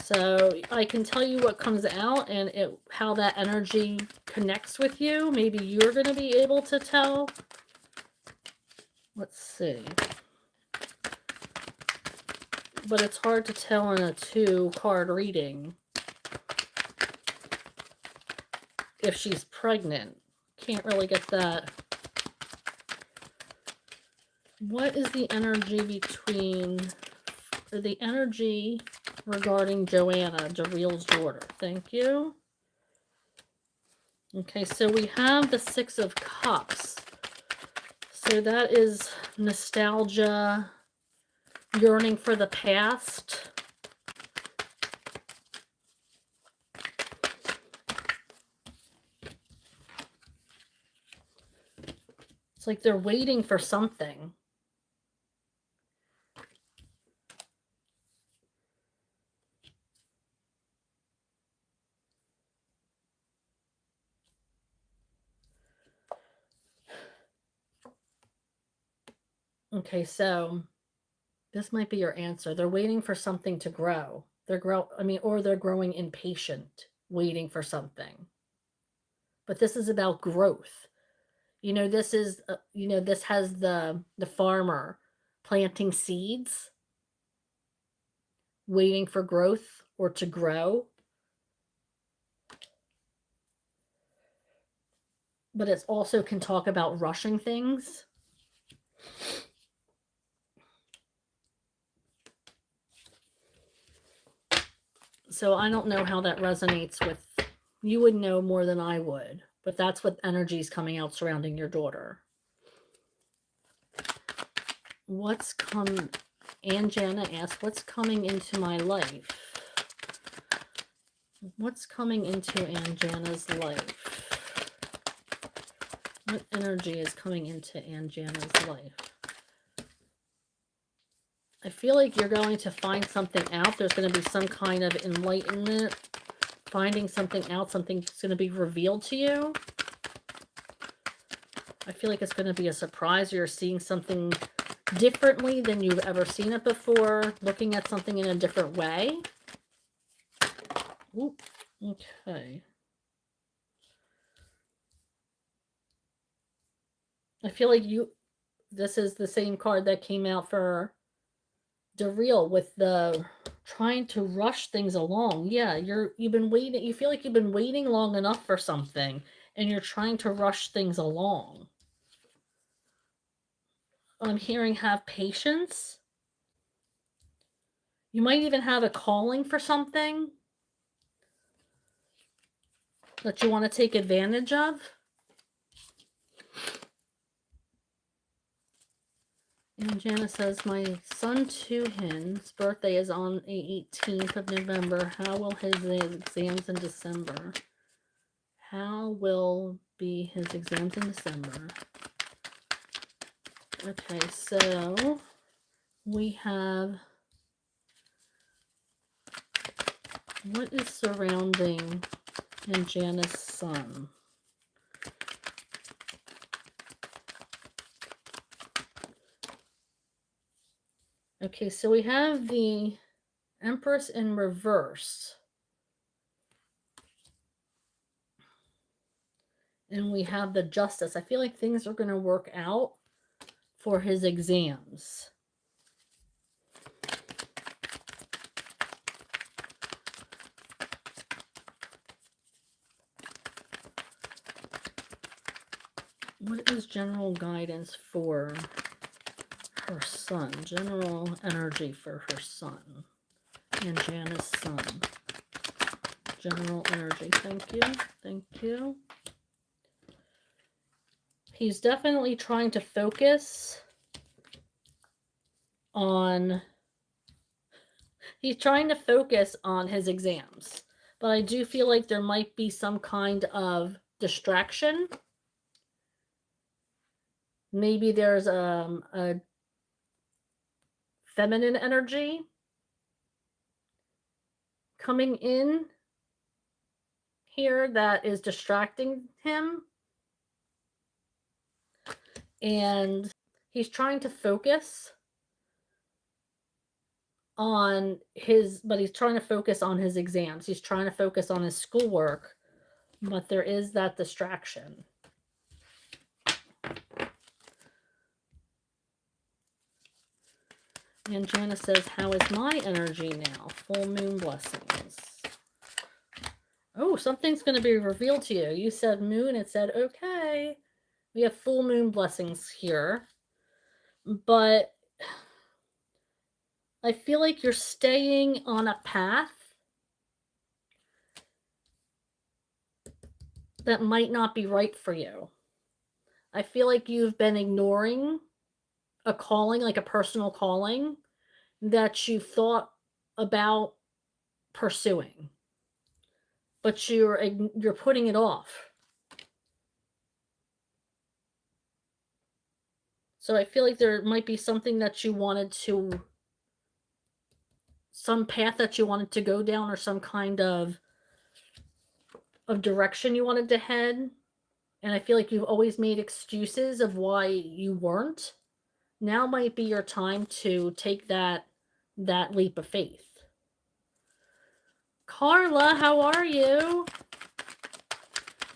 A: So I can tell you what comes out and how that energy connects with you. Maybe you're going to be able to tell. Let's see. But it's hard to tell in a 2-card reading if she's pregnant. Can't really get that. What is the energy the energy regarding Joanna, Daryl's daughter? Thank you. Okay, so we have the 6 of Cups. So that is nostalgia, yearning for the past. It's like they're waiting for something. Okay, so this might be your answer. They're waiting for something to grow. They're growing impatient, waiting for something. But this is about growth. You know, this is this has the farmer planting seeds, waiting for growth or to grow. But it also can talk about rushing things. So I don't know how that resonates with you. Would know more than I would, but that's what energy is coming out surrounding your daughter. Anjana asks, what's coming into my life? What's coming into Anjana's life? What energy is coming into Anjana's life? I feel like you're going to find something out. There's going to be some kind of enlightenment, finding something out, something's going to be revealed to you. I feel like it's going to be a surprise. You're seeing something differently than you've ever seen it before, looking at something in a different way. Ooh, okay. I feel like this is the same card that came out for Daryl with the trying to rush things along. Yeah, you've been waiting. You feel like you've been waiting long enough for something, and you're trying to rush things along. I'm hearing have patience. You might even have a calling for something that you want to take advantage of. And Janice says, my son Tuhin's birthday is on the 18th of November. How will his exams in December? How will be his exams in December? Okay, so we have, what is surrounding in Janice's son? Okay, so we have the Empress in reverse. And we have the Justice. I feel like things are going to work out for his exams. What is general guidance for her son? General energy for her son and Janice's son. General energy. Thank you. Thank you. He's definitely trying to focus on... He's trying to focus on his exams. But I do feel like there might be some kind of distraction. Maybe there's a feminine energy coming in here that is distracting him. And he's trying to focus on his, but he's trying to focus on his exams. He's trying to focus on his schoolwork, but there is that distraction. And Janice says, how is my energy now? Full moon blessings. Oh, something's going to be revealed to you. You said moon, it said, okay. We have full moon blessings here. But I feel like you're staying on a path that might not be right for you. I feel like you've been ignoring a calling, like a personal calling, that you thought about pursuing, but you're putting it off. So I feel like there might be something that you wanted to, some path that you wanted to go down, or some kind of direction you wanted to head. And I feel like you've always made excuses of why you weren't. Now might be your time to take that leap of faith. Carla, how are you?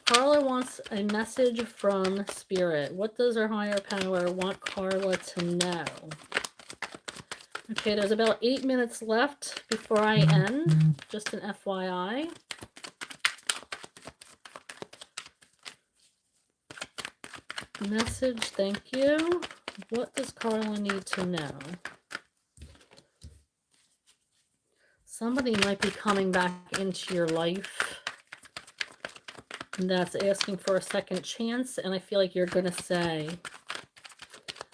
A: Carla wants a message from Spirit. What does our higher power want Carla to know? Okay, there's about 8 minutes left before I end. Just an FYI. Message, thank you. What does Carla need to know? Somebody might be coming back into your life that's asking for a second chance, and I feel like you're going to say,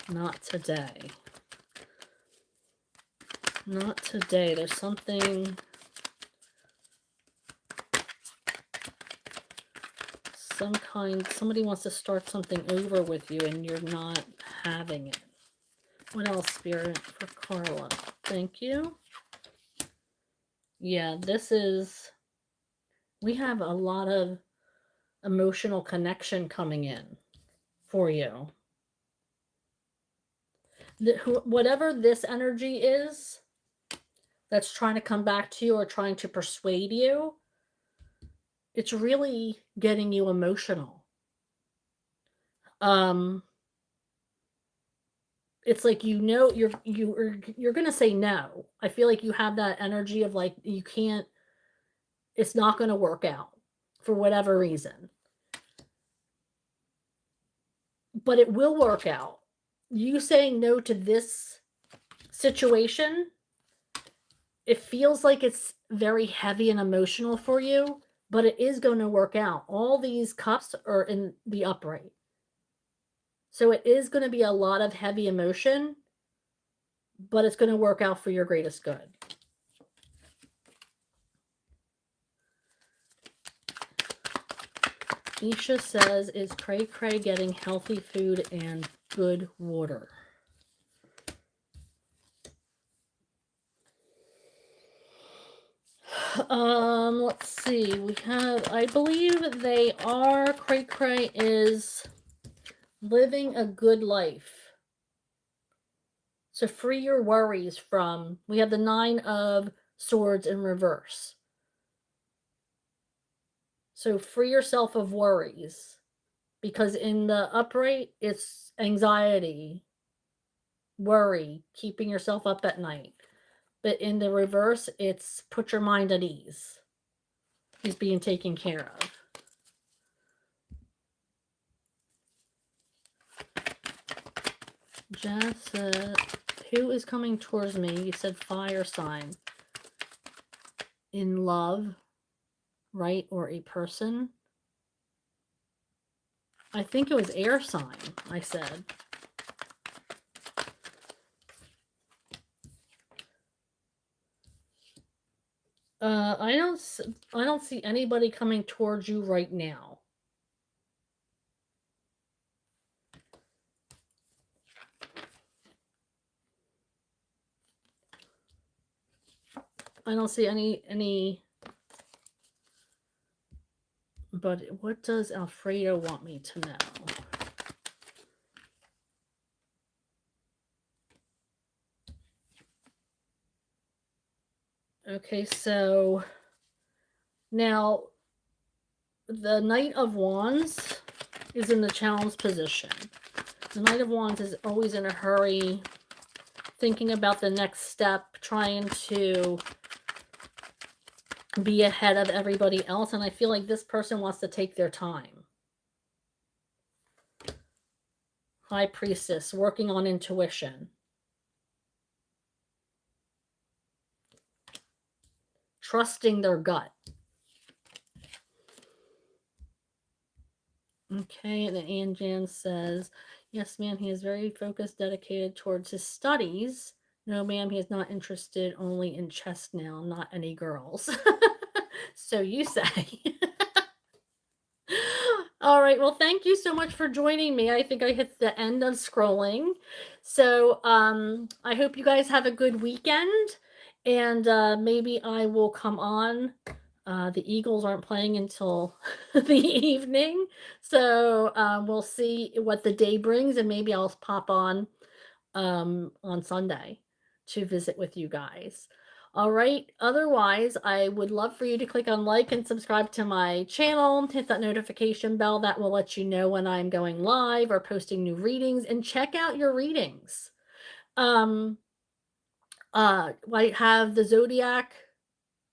A: not today. Not today. There's something... somebody wants to start something over with you and you're not having it. What else, Spirit, for Carla? Thank you. Yeah, this is... we have a lot of emotional connection coming in for you. Whatever this energy is that's trying to come back to you or trying to persuade you, it's really getting you emotional. It's like, you know, you're gonna say no. I feel like you have that energy of like, you can't, it's not gonna work out for whatever reason. But it will work out. You saying no to this situation it feels like it's very heavy and emotional for you, but it is going to work out. All these cups are in the upright. So it is going to be a lot of heavy emotion, but it's going to work out for your greatest good. Isha says, is Cray Cray getting healthy food and good water? Let's see. We have, I believe they are, Cray Cray is living a good life. So free your worries from, we have the 9 of Swords in reverse. So free yourself of worries, because in the upright, it's anxiety, worry, keeping yourself up at night. But in the reverse, it's put your mind at ease. He's being taken care of. Jeff said, who is coming towards me? You said fire sign. In love, right? Or a person? I think it was air sign, I said. I don't see anybody coming towards you right now. I don't see any. But what does Alfredo want me to know? Okay, so now the Knight of Wands is in the challenge position. The Knight of Wands is always in a hurry, thinking about the next step, trying to be ahead of everybody else, and I feel like this person wants to take their time. High Priestess, working on intuition. Trusting their gut. Okay, and then Anjan says, yes, ma'am, he is very focused, dedicated towards his studies. No, ma'am, he is not interested only in chess now, not any girls. So you say. All right, well, thank you so much for joining me. I think I hit the end of scrolling. So I hope you guys have a good weekend, and maybe I will come on. The Eagles aren't playing until the evening, so we'll see what the day brings, and maybe I'll pop on Sunday to visit with you guys. All right. Otherwise, I would love for you to click on like and subscribe to my channel. Hit that notification bell. That will let you know when I'm going live or posting new readings, and check out your readings. I have the Zodiac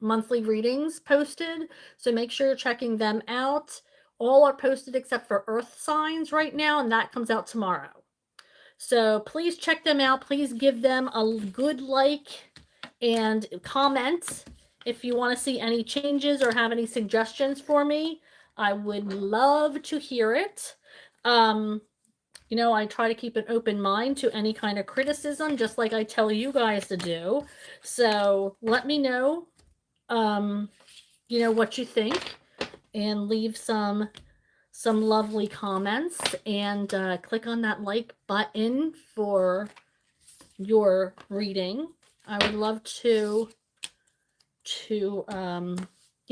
A: monthly readings posted, so make sure you're checking them out. All are posted except for Earth signs right now, and that comes out tomorrow. So please check them out. Please give them a good like and comment if you want to see any changes or have any suggestions for me. I would love to hear it. You know, I try to keep an open mind to any kind of criticism, just like I tell you guys to do. So let me know, you know, what you think, and leave some lovely comments, and click on that like button for your reading. I would love to you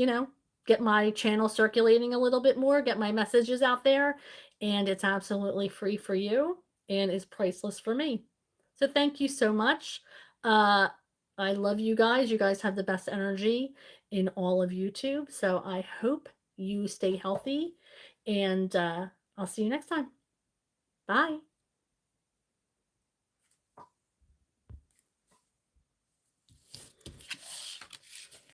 A: know, get my channel circulating a little bit more, get my messages out there, and it's absolutely free for you and is priceless for me. So thank you so much. I love you guys. You guys have the best energy in all of YouTube. So I hope you stay healthy, and I'll see you next time. Bye.